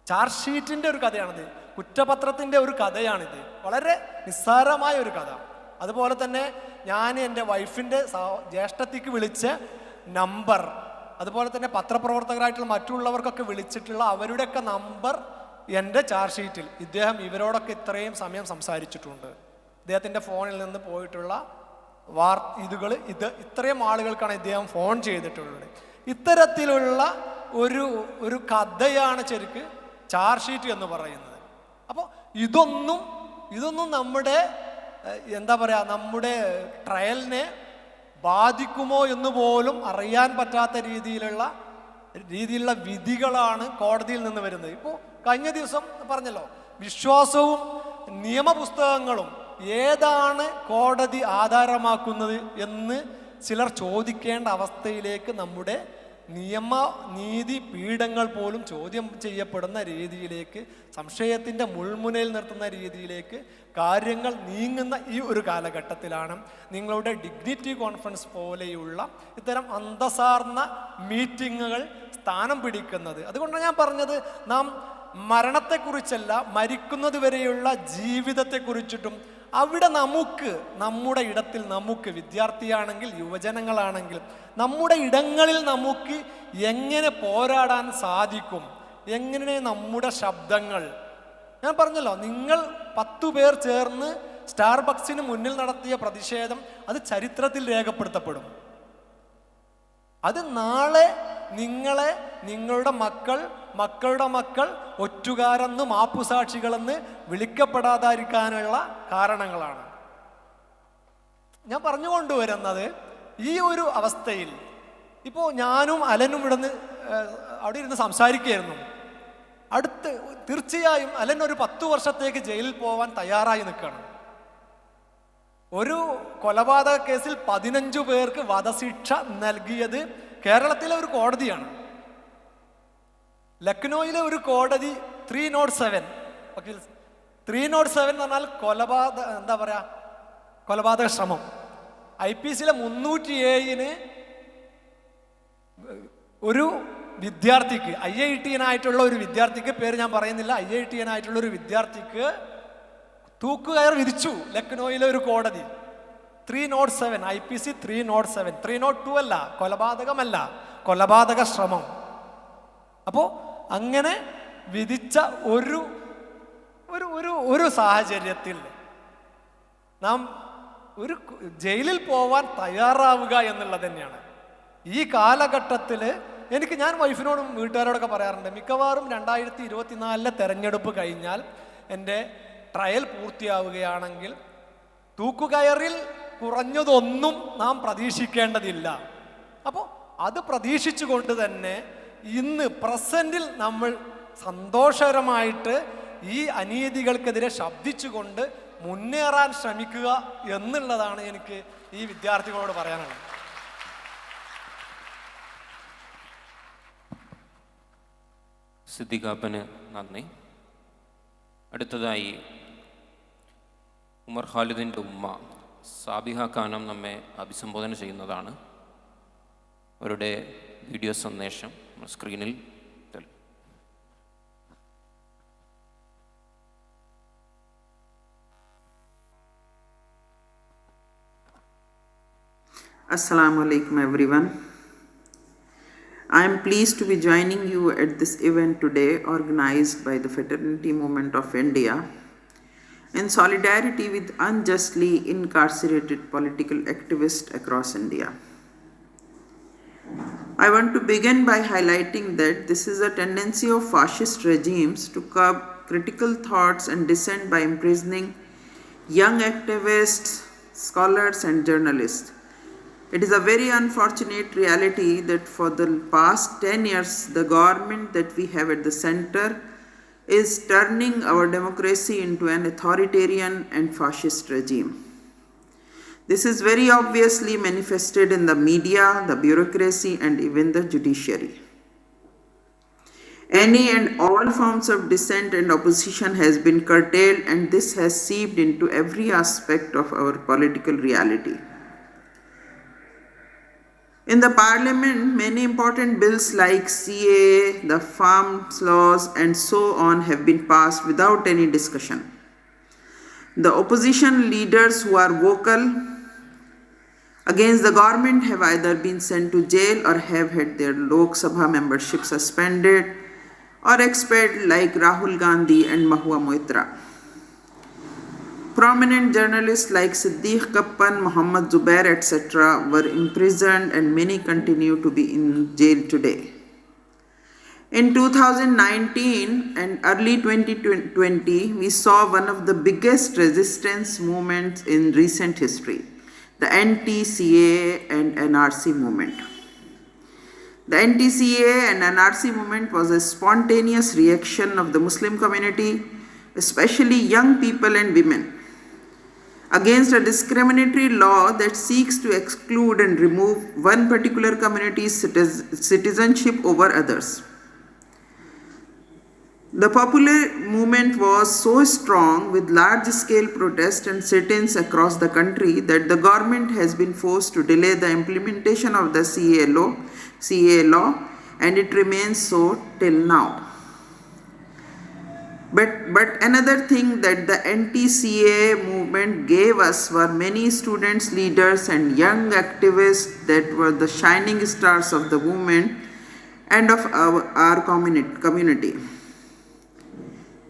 ചാർജ് ഷീറ്റിൻ്റെ ഒരു കഥയാണിത്, കുറ്റപത്രത്തിൻ്റെ ഒരു കഥയാണിത്, വളരെ നിസ്സാരമായ ഒരു കഥ. അതുപോലെ തന്നെ ഞാൻ എൻ്റെ വൈഫിൻ്റെ ജ്യേഷ്ഠത്തിക്ക് വിളിച്ച നമ്പർ, അതുപോലെ തന്നെ പത്രപ്രവർത്തകരായിട്ടുള്ള മറ്റുള്ളവർക്കൊക്കെ വിളിച്ചിട്ടുള്ള അവരുടെയൊക്കെ നമ്പർ എൻ്റെ ചാർജ് ഷീറ്റിൽ ഇദ്ദേഹം ഇവരോടൊക്കെ ഇത്രയും സമയം സംസാരിച്ചിട്ടുണ്ട്. ഇദ്ദേഹത്തിൻ്റെ ഫോണിൽ നിന്ന് പോയിട്ടുള്ള ഇത്രയും ആളുകൾക്കാണ് ഇദ്ദേഹം ഫോൺ ചെയ്തിട്ടുള്ളത്. ഇത്തരത്തിലുള്ള ഒരു കഥയാണ് ശരിക്ക് ചാർജ് ഷീറ്റ് എന്ന് പറയുന്നത്. അപ്പോൾ ഇതൊന്നും നമ്മുടെ എന്താ പറയുക, നമ്മുടെ ട്രയലിനെ ബാധിക്കുമോ എന്ന് പോലും അറിയാൻ പറ്റാത്ത രീതിയിലുള്ള രീതിയിലുള്ള വിധികളാണ് കോടതിയിൽ നിന്ന് വരുന്നത്. ഇപ്പോൾ കഴിഞ്ഞ ദിവസം പറഞ്ഞല്ലോ, വിശ്വാസവും നിയമപുസ്തകങ്ങളും ഏതാണ് കോടതി ആധാരമാക്കുന്നത് എന്ന് ചിലർ ചോദിക്കേണ്ട അവസ്ഥയിലേക്ക് നമ്മുടെ നീതി പീഠങ്ങൾ പോലും ചോദ്യം ചെയ്യപ്പെടുന്ന രീതിയിലേക്ക്, സംശയത്തിൻ്റെ മുൾമുനയിൽ നിർത്തുന്ന രീതിയിലേക്ക് കാര്യങ്ങൾ നീങ്ങുന്ന ഈ ഒരു കാലഘട്ടത്തിലാണ് നിങ്ങളുടെ ഡിഗ്നിറ്റി കോൺഫറൻസ് പോലെയുള്ള ഇത്തരം അന്തസാർന്ന മീറ്റിങ്ങുകൾ സ്ഥാനം പിടിക്കുന്നത്. അതുകൊണ്ടാണ് ഞാൻ പറഞ്ഞത്, നാം മരണത്തെക്കുറിച്ചല്ല, മരിക്കുന്നത് വരെയുള്ള ജീവിതത്തെക്കുറിച്ചിട്ടും അവിടെ നമുക്ക് നമ്മുടെ ഇടത്തിൽ, നമുക്ക് വിദ്യാർത്ഥിയാണെങ്കിൽ യുവജനങ്ങളാണെങ്കിൽ നമ്മുടെ ഇടങ്ങളിൽ നമുക്ക് എങ്ങനെ പോരാടാൻ സാധിക്കും, എങ്ങനെ നമ്മുടെ ശബ്ദങ്ങൾ, ഞാൻ പറഞ്ഞല്ലോ, നിങ്ങൾ 10 പേർ ചേർന്ന് സ്റ്റാർബക്സിന് മുന്നിൽ നടത്തിയ പ്രതിഷേധം അത് ചരിത്രത്തിൽ രേഖപ്പെടുത്തപ്പെടും. അത് നാളെ നിങ്ങളെ, നിങ്ങളുടെ മക്കളുടെ മക്കൾ ഒറ്റുകാരെന്ന്, മാപ്പുസാക്ഷികളെന്ന് വിളിക്കപ്പെടാതിരിക്കാനുള്ള കാരണങ്ങളാണ്. ഞാൻ പറഞ്ഞുകൊണ്ടുവരുന്നത്, ഈ ഒരു അവസ്ഥയിൽ ഇപ്പോൾ ഞാനും അലനും അവിടെ ഇരുന്ന് സംസാരിക്കുകയായിരുന്നു. തീർച്ചയായും അലൻ ഒരു 10 വർഷത്തേക്ക് ജയിലിൽ പോവാൻ തയ്യാറായി നിൽക്കണം. ഒരു കൊലപാതക കേസിൽ 15 പേർക്ക് വധശിക്ഷ നൽകിയത് കേരളത്തിലെ ഒരു കോടതിയാണ്. ലക്നോയിലെ ഒരു കോടതി 307 വക്കീൽ 307 എന്ന് പറഞ്ഞാൽ കൊലപാതക ശ്രമം. IPCയിലെ 307 ഒരു വിദ്യാർത്ഥിക്ക്, IITനായിട്ടുള്ള ഒരു വിദ്യാർത്ഥിക്ക്, പേര് ഞാൻ പറയുന്നില്ല, IITനായിട്ടുള്ള ഒരു വിദ്യാർത്ഥിക്ക് തൂക്കുകയർ വിധിച്ചു ലക്നോയിലെ ഒരു കോടതി. 307 IPC 307, 302 അല്ല, കൊലപാതകമല്ല, കൊലപാതക ശ്രമം. അപ്പോൾ അങ്ങനെ വിധിച്ച ഒരു ഒരു ഒരു സാഹചര്യത്തിൽ നാം ഒരു ജയിലിൽ പോവാൻ തയ്യാറാവുക എന്നുള്ളത് തന്നെയാണ് ഈ കാലഘട്ടത്തിൽ. ഞാൻ വൈഫിനോടും വീട്ടുകാരോടൊക്കെ പറയാറുണ്ട്, മിക്കവാറും 2024 തെരഞ്ഞെടുപ്പ് കഴിഞ്ഞാൽ എൻ്റെ ട്രയൽ പൂർത്തിയാവുകയാണെങ്കിൽ തൂക്കുകയറിൽ കുറഞ്ഞതൊന്നും നാം പ്രതീക്ഷിക്കേണ്ടതില്ല. അപ്പോൾ അത് പ്രതീക്ഷിച്ചുകൊണ്ട് തന്നെ ഇന്ന് പ്രസൻറ്റിൽ നമ്മൾ സന്തോഷകരമായിട്ട് ഈ അനീതികൾക്കെതിരെ ശബ്ദിച്ചുകൊണ്ട് മുന്നേറാൻ ശ്രമിക്കുക എന്നുള്ളതാണ് എനിക്ക് ഈ വിദ്യാർത്ഥികളോട് പറയാനുള്ളത്. സിദ്ദിഖാപ്പന് നന്ദി. അടുത്തതായി ഉമർ ഖാലിദിൻ്റെ ഉമ്മ സാബിഹ ഖാനം നമ്മെ അഭിസംബോധന ചെയ്യുന്നതാണ്. അവരുടെ വീഡിയോ സന്ദേശം സ്ക്രീനിൽ തരും. Assalamu alaikum everyone. I am pleased to be joining you at this event today organized by the Fraternity Movement of India in solidarity with unjustly incarcerated political activists across India. I want to begin by highlighting that this is a tendency of fascist regimes to curb critical thoughts and dissent by imprisoning young activists, scholars and journalists. It is a very unfortunate reality that for the past 10 years, the government that we have at the center is turning our democracy into an authoritarian and fascist regime. This is very obviously manifested in the media, the bureaucracy, and even the judiciary. Any and all forms of dissent and opposition has been curtailed, and this has seeped into every aspect of our political reality. In the parliament, many important bills like CAA, the farms laws, and so on have been passed without any discussion. The opposition leaders who are vocal against the government have either been sent to jail or have had their Lok Sabha membership suspended or expelled, like Rahul Gandhi and Mahua Moitra. Prominent journalists like Siddiq Kappan, Muhammad Zubair, etc. were imprisoned and many continue to be in jail today. In 2019 and early 2020, we saw one of the biggest resistance movements in recent history, the anti-CAA and NRC movement. The NTCA and NRC movement was a spontaneous reaction of the Muslim community, especially young people and women, against a discriminatory law that seeks to exclude and remove one particular community's citizenship over others. The popular movement was so strong with large-scale protests and sit-ins across the country that the government has been forced to delay the implementation of the CAA law, and it remains so till now. But another thing that the NTCA movement gave us were many students, leaders, and young activists that were the shining stars of the movement and of our community.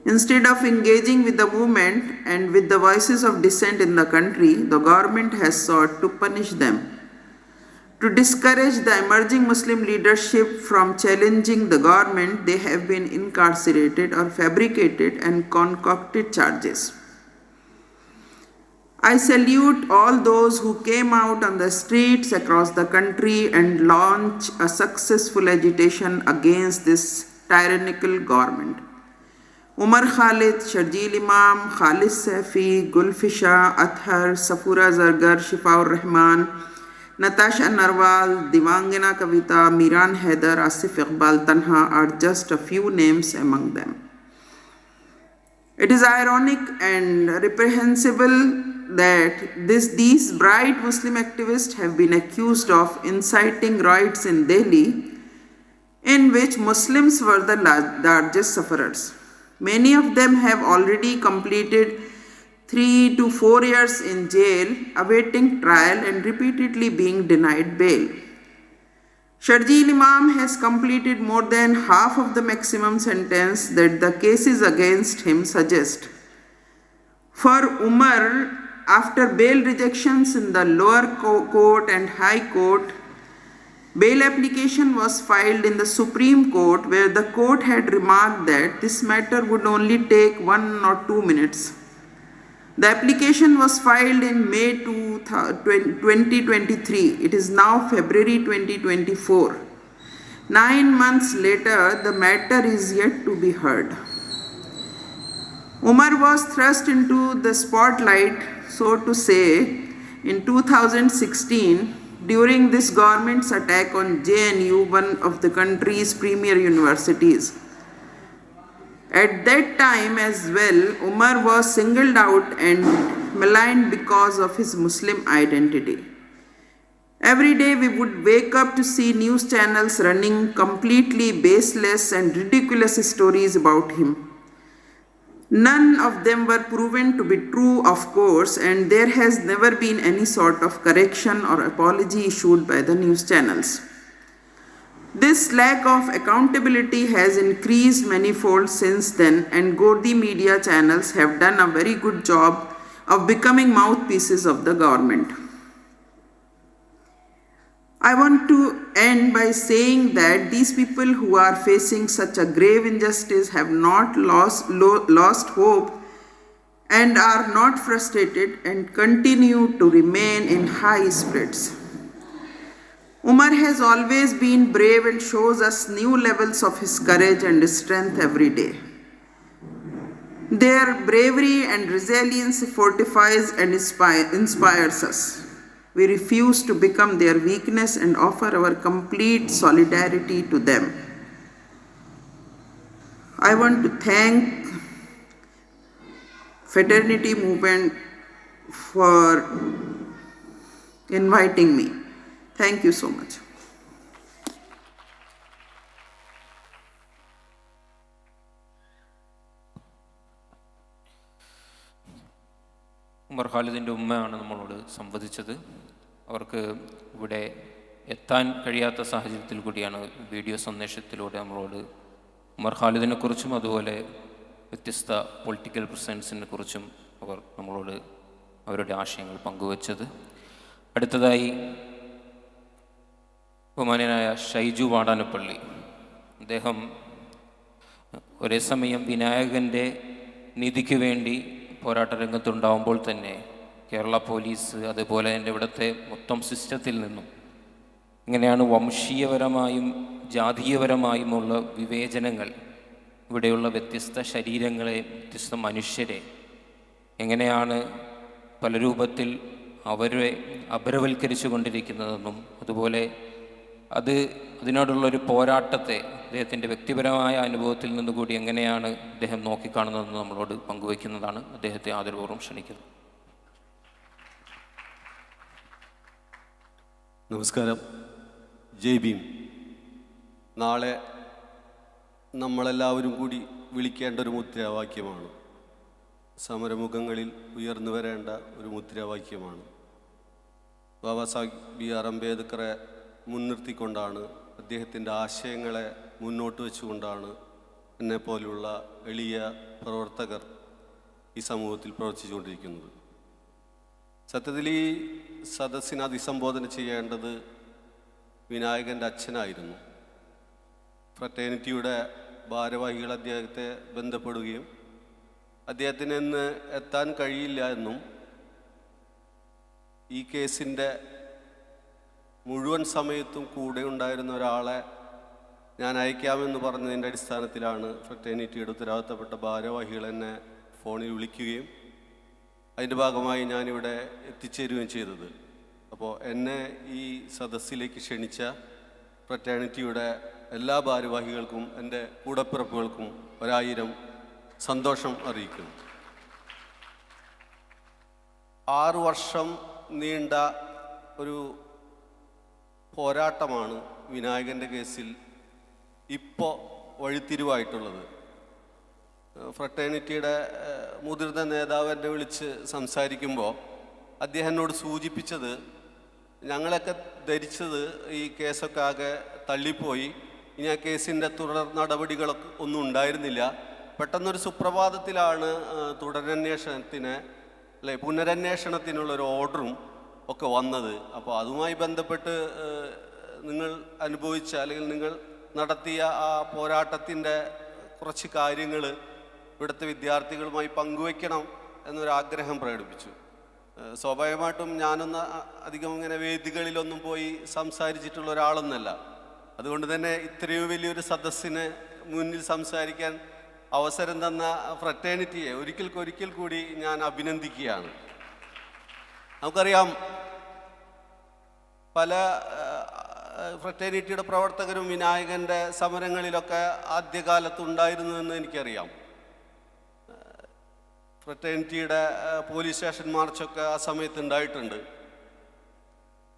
Instead of engaging with the movement and with the voices of dissent in the country, the government has sought to punish them. To discourage the emerging Muslim leadership from challenging the government, they have been incarcerated or fabricated and concocted charges. I salute all those who came out on the streets across the country and launched a successful agitation against this tyrannical government. Umar Khalid, Sharjeel Imam, Khalid Safi, Gulfisha, Athar, Safura Zargar, Shifaur Rahman, Natasha Narwal, Divangana Kavita, Miran Haider, Asif Iqbal Tanha are just a few names among them. It is ironic and reprehensible that these bright Muslim activists have been accused of inciting riots in Delhi, in which Muslims were the largest sufferers. Many of them have already completed 3 to 4 years in jail, awaiting trial and repeatedly being denied bail. Sharjeel Imam has completed more than half of the maximum sentence that the cases against him suggest. For Umar, after bail rejections in the lower court and high court, bail application was filed in the Supreme Court, where the court had remarked that this matter would only take 1 or 2 minutes. The application was filed in May 2023. It is now February 2024. 9 months later, the matter is yet to be heard. Umar was thrust into the spotlight, so to say, in 2016 during this government's attack on JNU, one of the country's premier universities. At that time as well, Umar was singled out and maligned because of his Muslim identity. Every day we would wake up to see news channels running completely baseless and ridiculous stories about him. None of them were proven to be true, of course, and there has never been any sort of correction or apology issued by the news channels. This lack of accountability has increased manifold since then, and Gordi media channels have done a very good job of becoming mouthpieces of the government. I want to end by saying that these people who are facing such a grave injustice have not lost hope and are not frustrated and continue to remain in high spirits. Umar has always been brave and shows us new levels of his courage and strength every day. Their bravery and resilience fortifies and inspires us. We refuse to become their weakness and offer our complete solidarity to them. I want to thank Fraternity Movement for inviting me. Thank you so much. Umar ഖാലിദിൻ്റെ ഉമ്മയാണ് നമ്മളോട് സംവദിച്ചത്. അവർക്ക് ഇവിടെ എത്താൻ കഴിയാത്ത സാഹചര്യത്തിൽ കൂടിയാണ് വീഡിയോ സന്ദേശത്തിലൂടെ നമ്മളോട് ഉമർ ഖാലിദിനെക്കുറിച്ചും അതുപോലെ വ്യത്യസ്ത പൊളിറ്റിക്കൽ പ്രസൻസിനെ കുറിച്ചും അവർ നമ്മളോട് അവരുടെ ആശയങ്ങൾ പങ്കുവച്ചത്. അടുത്തതായി ബഹുമാന്യനായ ഷൈജു വാടാനപ്പള്ളി, അദ്ദേഹം ഒരേ സമയം വിനായകൻ്റെ നീതിക്ക് വേണ്ടി പോരാട്ട രംഗത്തുണ്ടാവുമ്പോൾ തന്നെ കേരള പോലീസ് അതുപോലെ തന്നെ ഇവിടുത്തെ മൊത്തം സിസ്റ്റത്തിൽ നിന്നും ഇങ്ങനെയാണ് വംശീയപരമായും ജാതീയപരമായുമുള്ള വിവേചനങ്ങൾ, ഇവിടെയുള്ള വ്യത്യസ്ത ശരീരങ്ങളെ, വ്യത്യസ്ത മനുഷ്യരെ എങ്ങനെയാണ് പല രൂപത്തിൽ അവരെ അപരവൽക്കരിച്ചു കൊണ്ടിരിക്കുന്നതെന്നും അതുപോലെ അതിനോടുള്ളൊരു പോരാട്ടത്തെ അദ്ദേഹത്തിൻ്റെ വ്യക്തിപരമായ അനുഭവത്തിൽ നിന്നുകൂടി എങ്ങനെയാണ് അദ്ദേഹം നോക്കിക്കാണുന്നതെന്ന് നമ്മളോട് പങ്കുവയ്ക്കുന്നതാണ്. അദ്ദേഹത്തെ ആദരപൂർവ്വം ക്ഷണിക്കുന്നത്. നമസ്കാരം. ജയ് ഭീം. നാളെ നമ്മളെല്ലാവരും കൂടി വിളിക്കേണ്ട ഒരു മുദ്രാവാക്യമാണ്, സമരമുഖങ്ങളിൽ ഉയർന്നു വരേണ്ട ഒരു മുദ്രാവാക്യമാണ്. ബാബാ സാഹിബ് ബി.ആർ. അംബേദ്കറെ മുൻനിർത്തിക്കൊണ്ടാണ്, അദ്ദേഹത്തിൻ്റെ ആശയങ്ങളെ മുന്നോട്ട് വെച്ചുകൊണ്ടാണ് എന്നെപ്പോലുള്ള എളിയ പ്രവർത്തകർ ഈ സമൂഹത്തിൽ പ്രവർത്തിച്ചുകൊണ്ടിരിക്കുന്നത്. സത്യത്തിൽ ഈ സദസ്സിനെ അഭിസംബോധന ചെയ്യേണ്ടത് വിനായകൻ്റെ അച്ഛനായിരുന്നു. ഫ്രറ്റേണിറ്റിയുടെ ഭാരവാഹികൾ അദ്ദേഹത്തെ ബന്ധപ്പെടുകയും അദ്ദേഹത്തിന് ഇന്ന് എത്താൻ കഴിയില്ല എന്നും ഈ കേസിൻ്റെ മുഴുവൻ സമയത്തും കൂടെ ഉണ്ടായിരുന്ന ഒരാളെ ഞാൻ അയക്കാമെന്ന് പറഞ്ഞതിൻ്റെ അടിസ്ഥാനത്തിലാണ് ഫ്രറ്റേണിറ്റിയുടെ ഉത്തരവാദിത്തപ്പെട്ട ഭാരവാഹികൾ എന്നെ ഫോണിൽ വിളിക്കുകയും അതിൻ്റെ ഭാഗമായി ഞാനിവിടെ എത്തിച്ചേരുകയും ചെയ്തത്. അപ്പോൾ എന്നെ ഈ സദസ്സിലേക്ക് ക്ഷണിച്ച ഫ്രറ്റേണിറ്റിയുടെ എല്ലാ ഭാരവാഹികൾക്കും എൻ്റെ കൂടപ്പിറപ്പുകൾക്കും 1000 സന്തോഷം അറിയിക്കുന്നു. 6 വർഷം നീണ്ട ഒരു പോരാട്ടമാണ് വിനായകൻ്റെ കേസിൽ ഇപ്പോൾ വഴിത്തിരിവായിട്ടുള്ളത്. ഫ്രട്ടേണിറ്റിയുടെ മുതിർന്ന നേതാവ് എന്നെ വിളിച്ച് സംസാരിക്കുമ്പോൾ അദ്ദേഹം എന്നോട് സൂചിപ്പിച്ചത്, ഞങ്ങളൊക്കെ ധരിച്ചത് ഈ കേസൊക്കെ ആകെ തള്ളിപ്പോയി, ഇനി ആ കേസിൻ്റെ തുടർ നടപടികളൊക്കെ ഒന്നും ഉണ്ടായിരുന്നില്ല, പെട്ടെന്നൊരു സുപ്രഭാതത്തിലാണ് പുനരന്വേഷണത്തിനുള്ളൊരു ഓർഡറും ഒക്കെ വന്നത്. അപ്പോൾ അതുമായി ബന്ധപ്പെട്ട് നിങ്ങൾ അനുഭവിച്ച അല്ലെങ്കിൽ നിങ്ങൾ നടത്തിയ ആ പോരാട്ടത്തിൻ്റെ കുറച്ച് കാര്യങ്ങൾ ഇവിടുത്തെ വിദ്യാർത്ഥികളുമായി പങ്കുവയ്ക്കണം എന്നൊരാഗ്രഹം പ്രകടിപ്പിച്ചു. സ്വാഭാവികമായിട്ടും ഞാനൊന്ന് അധികം ഇങ്ങനെ വേദികളിലൊന്നും പോയി സംസാരിച്ചിട്ടുള്ള ഒരാളൊന്നല്ല. അതുകൊണ്ട് തന്നെ ഇത്രയോ വലിയൊരു സദസ്സിന് മുന്നിൽ സംസാരിക്കാൻ അവസരം തന്ന ഫ്രറ്റേണിറ്റിയെ ഒരിക്കൽ കൂടി ഞാൻ അഭിനന്ദിക്കുകയാണ്. നമുക്കറിയാം, പല ഫ്രറ്റേണിറ്റിയുടെ പ്രവർത്തകരും വിനായകൻ്റെ സമരങ്ങളിലൊക്കെ ആദ്യകാലത്ത് ഉണ്ടായിരുന്നു എന്ന് എനിക്കറിയാം. ഫ്രറ്റേണിറ്റിയുടെ പോലീസ് സ്റ്റേഷൻ മാർച്ചൊക്കെ ആ സമയത്ത് ഉണ്ടായിട്ടുണ്ട്.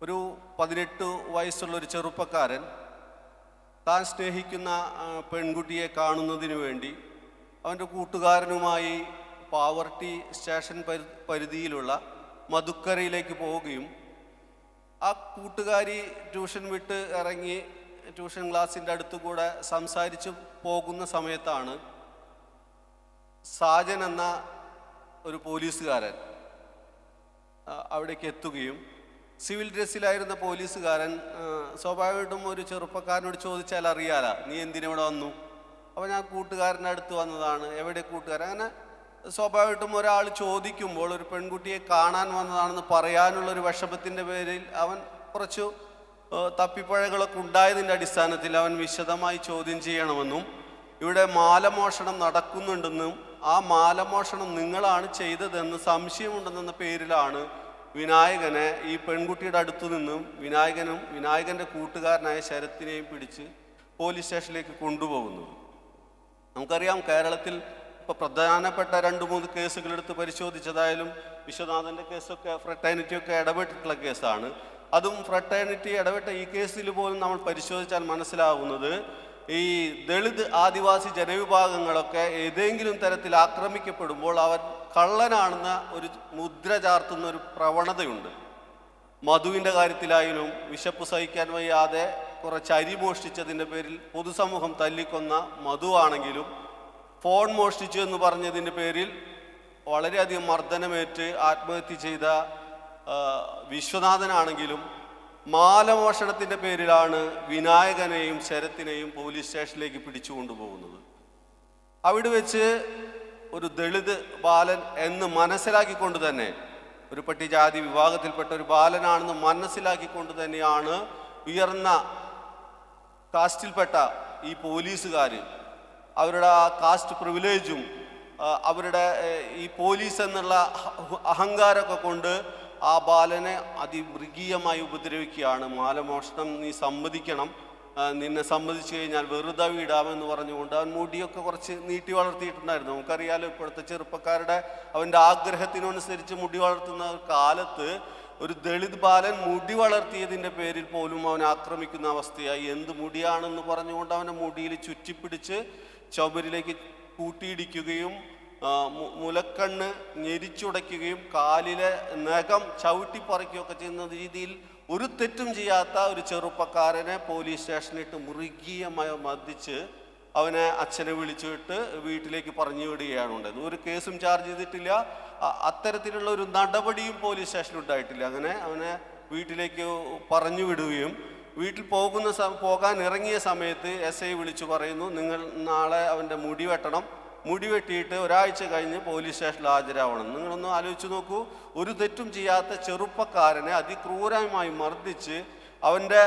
ഒരു 18 വയസ്സുള്ളൊരു ചെറുപ്പക്കാരൻ താൻ സ്നേഹിക്കുന്ന പെൺകുട്ടിയെ കാണുന്നതിന് വേണ്ടി അവൻ്റെ കൂട്ടുകാരനുമായി പാവർട്ടി സ്റ്റേഷൻ പരിധിയിലുള്ള മധുക്കരയിലേക്ക് പോവുകയും ആ കൂട്ടുകാരി ട്യൂഷൻ വിട്ട് ഇറങ്ങി ട്യൂഷൻ ക്ലാസ്സിൻ്റെ അടുത്ത് കൂടെ സംസാരിച്ച് പോകുന്ന സമയത്താണ് സാജൻ എന്ന ഒരു പോലീസുകാരൻ അവിടേക്ക് എത്തുകയും സിവിൽ ഡ്രസ്സിലായിരുന്ന പോലീസുകാരൻ സ്വാഭാവികമായിട്ടും ഒരു ചെറുപ്പക്കാരനോട് ചോദിച്ചാൽ അറിയാല, നീ എന്തിനിവിടെ വന്നു? അപ്പോൾ ഞാൻ കൂട്ടുകാരൻ്റെ അടുത്ത് വന്നതാണ്. എവിടെ കൂട്ടുകാരൻ? അങ്ങനെ സ്വാഭാവികമായിട്ടും ഒരാൾ ചോദിക്കുമ്പോൾ ഒരു പെൺകുട്ടിയെ കാണാൻ വന്നതാണെന്ന് പറയാനുള്ളൊരു വിഷമത്തിൻ്റെ പേരിൽ അവൻ കുറച്ചു തപ്പിപ്പഴകളൊക്കെ ഉണ്ടായതിൻ്റെ അടിസ്ഥാനത്തിൽ അവൻ വിശദമായി ചോദ്യം ചെയ്യണമെന്നും ഇവിടെ മാലമോഷണം നടക്കുന്നുണ്ടെന്നും ആ മാലമോഷണം നിങ്ങളാണ് ചെയ്തതെന്ന് സംശയമുണ്ടെന്ന പേരിലാണ് വിനായകനെ ഈ പെൺകുട്ടിയുടെ അടുത്തു നിന്നും വിനായകൻ്റെ കൂട്ടുകാരനായ ശരത്തിനെയും പിടിച്ച് പോലീസ് സ്റ്റേഷനിലേക്ക് കൊണ്ടുപോകുന്നത്. നമുക്കറിയാം, കേരളത്തിൽ ഇപ്പോൾ പ്രധാനപ്പെട്ട 2-3 കേസുകളെടുത്ത് പരിശോധിച്ചതായാലും വിശ്വനാഥൻ്റെ കേസൊക്കെ ഫ്രട്ടേണിറ്റിയൊക്കെ ഇടപെട്ടിട്ടുള്ള കേസാണ്. അതും ഫ്രട്ടേണിറ്റി ഇടപെട്ട ഈ കേസിൽ പോലും നമ്മൾ പരിശോധിച്ചാൽ മനസ്സിലാവുന്നത്, ഈ ദളിത് ആദിവാസി ജനവിഭാഗങ്ങളൊക്കെ ഏതെങ്കിലും തരത്തിൽ ആക്രമിക്കപ്പെടുമ്പോൾ അവൻ കള്ളനാണെന്ന ഒരു മുദ്ര ചാർത്തുന്ന ഒരു പ്രവണതയുണ്ട്. മധുവിൻ്റെ കാര്യത്തിലായാലും വിശപ്പ് സഹിക്കാൻ വയ്യാതെ കുറച്ച് അരി മോഷ്ടിച്ചതിൻ്റെ പേരിൽ പൊതുസമൂഹം തല്ലിക്കൊന്ന മധുവാണെങ്കിലും ഫോൺ മോഷ്ടിച്ചു എന്ന് പറഞ്ഞതിൻ്റെ പേരിൽ വളരെയധികം മർദ്ദനമേറ്റ് ആത്മഹത്യ ചെയ്ത വിശ്വനാഥനാണെങ്കിലും മാലമോഷണത്തിൻ്റെ പേരിലാണ് വിനായകനെയും ശരത്തിനെയും പോലീസ് സ്റ്റേഷനിലേക്ക് പിടിച്ചു കൊണ്ടുപോകുന്നത്. അവിടെ വെച്ച് ഒരു ദളിത് ബാലൻ എന്ന് മനസ്സിലാക്കിക്കൊണ്ട് തന്നെ, ഒരു പട്ടികജാതി വിഭാഗത്തിൽപ്പെട്ട ഒരു ബാലനാണെന്ന് മനസ്സിലാക്കിക്കൊണ്ട് തന്നെയാണ് ഉയർന്ന കാസ്റ്റിൽപ്പെട്ട ഈ പോലീസുകാർ അവരുടെ ആ കാസ്റ്റ് പ്രിവിലേജും അവരുടെ ഈ പോലീസ് എന്നുള്ള അഹങ്കാരമൊക്കെ കൊണ്ട് ആ ബാലനെ അതിമൃഗീയമായി ഉപദ്രവിക്കുകയാണ്. മാലമോഷണം നീ സമ്മതിക്കണം, നിന്നെ സമ്മതിച്ചു കഴിഞ്ഞാൽ വെറുതെ വിടാമെന്ന് പറഞ്ഞുകൊണ്ട് അവൻ മുടിയൊക്കെ കുറച്ച് നീട്ടി വളർത്തിയിട്ടുണ്ടായിരുന്നു. നമുക്കറിയാലോ ഇപ്പോഴത്തെ ചെറുപ്പക്കാരുടെ അവൻ്റെ ആഗ്രഹത്തിനനുസരിച്ച് മുടി വളർത്തുന്ന കാലത്ത് ഒരു ദളിത് ബാലൻ മുടി വളർത്തിയതിൻ്റെ പേരിൽ പോലും അവനെ ആക്രമിക്കുന്ന അവസ്ഥയായി. എന്ത് മുടിയാണെന്ന് പറഞ്ഞുകൊണ്ട് അവനെ മുടിയിൽ ചുറ്റിപ്പിടിച്ച് ചുമരിലേക്ക് കൂട്ടിയിടിക്കുകയും മുലക്കണ്ണ് ഞെരിച്ചുടയ്ക്കുകയും കാലിലെ നഖം ചവിട്ടിപ്പറിക്കുകയൊക്കെ ചെയ്യുന്ന രീതിയിൽ ഒരു തെറ്റും ചെയ്യാത്ത ഒരു ചെറുപ്പക്കാരനെ പോലീസ് സ്റ്റേഷനിലിട്ട് മൃഗീയമായി മർദ്ദിച്ച് അവനെ അച്ഛനെ വിളിച്ചിട്ട് വീട്ടിലേക്ക് പറഞ്ഞു വിടുകയാണ് ഉണ്ടായത്. ഒരു കേസും ചാർജ് ചെയ്തിട്ടില്ല, അത്തരത്തിലുള്ള ഒരു നടപടിയും പോലീസ് സ്റ്റേഷനിൽ ഉണ്ടായിട്ടില്ല. അങ്ങനെ അവനെ വീട്ടിലേക്ക് പറഞ്ഞു വിടുകയും വീട്ടിൽ പോകാൻ ഇറങ്ങിയ സമയത്ത് SI വിളിച്ചു പറയുന്നു, നിങ്ങൾ നാളെ അവൻ്റെ മുടി വെട്ടണം, മുടി വെട്ടിയിട്ട് ഒരാഴ്ച കഴിഞ്ഞ് പോലീസ് സ്റ്റേഷനിൽ ഹാജരാവണം. നിങ്ങളൊന്ന് ആലോചിച്ച് നോക്കൂ, ഒരു തെറ്റും ചെയ്യാത്ത ചെറുപ്പക്കാരനെ അതിക്രൂരമായി മർദ്ദിച്ച് അവൻ്റെ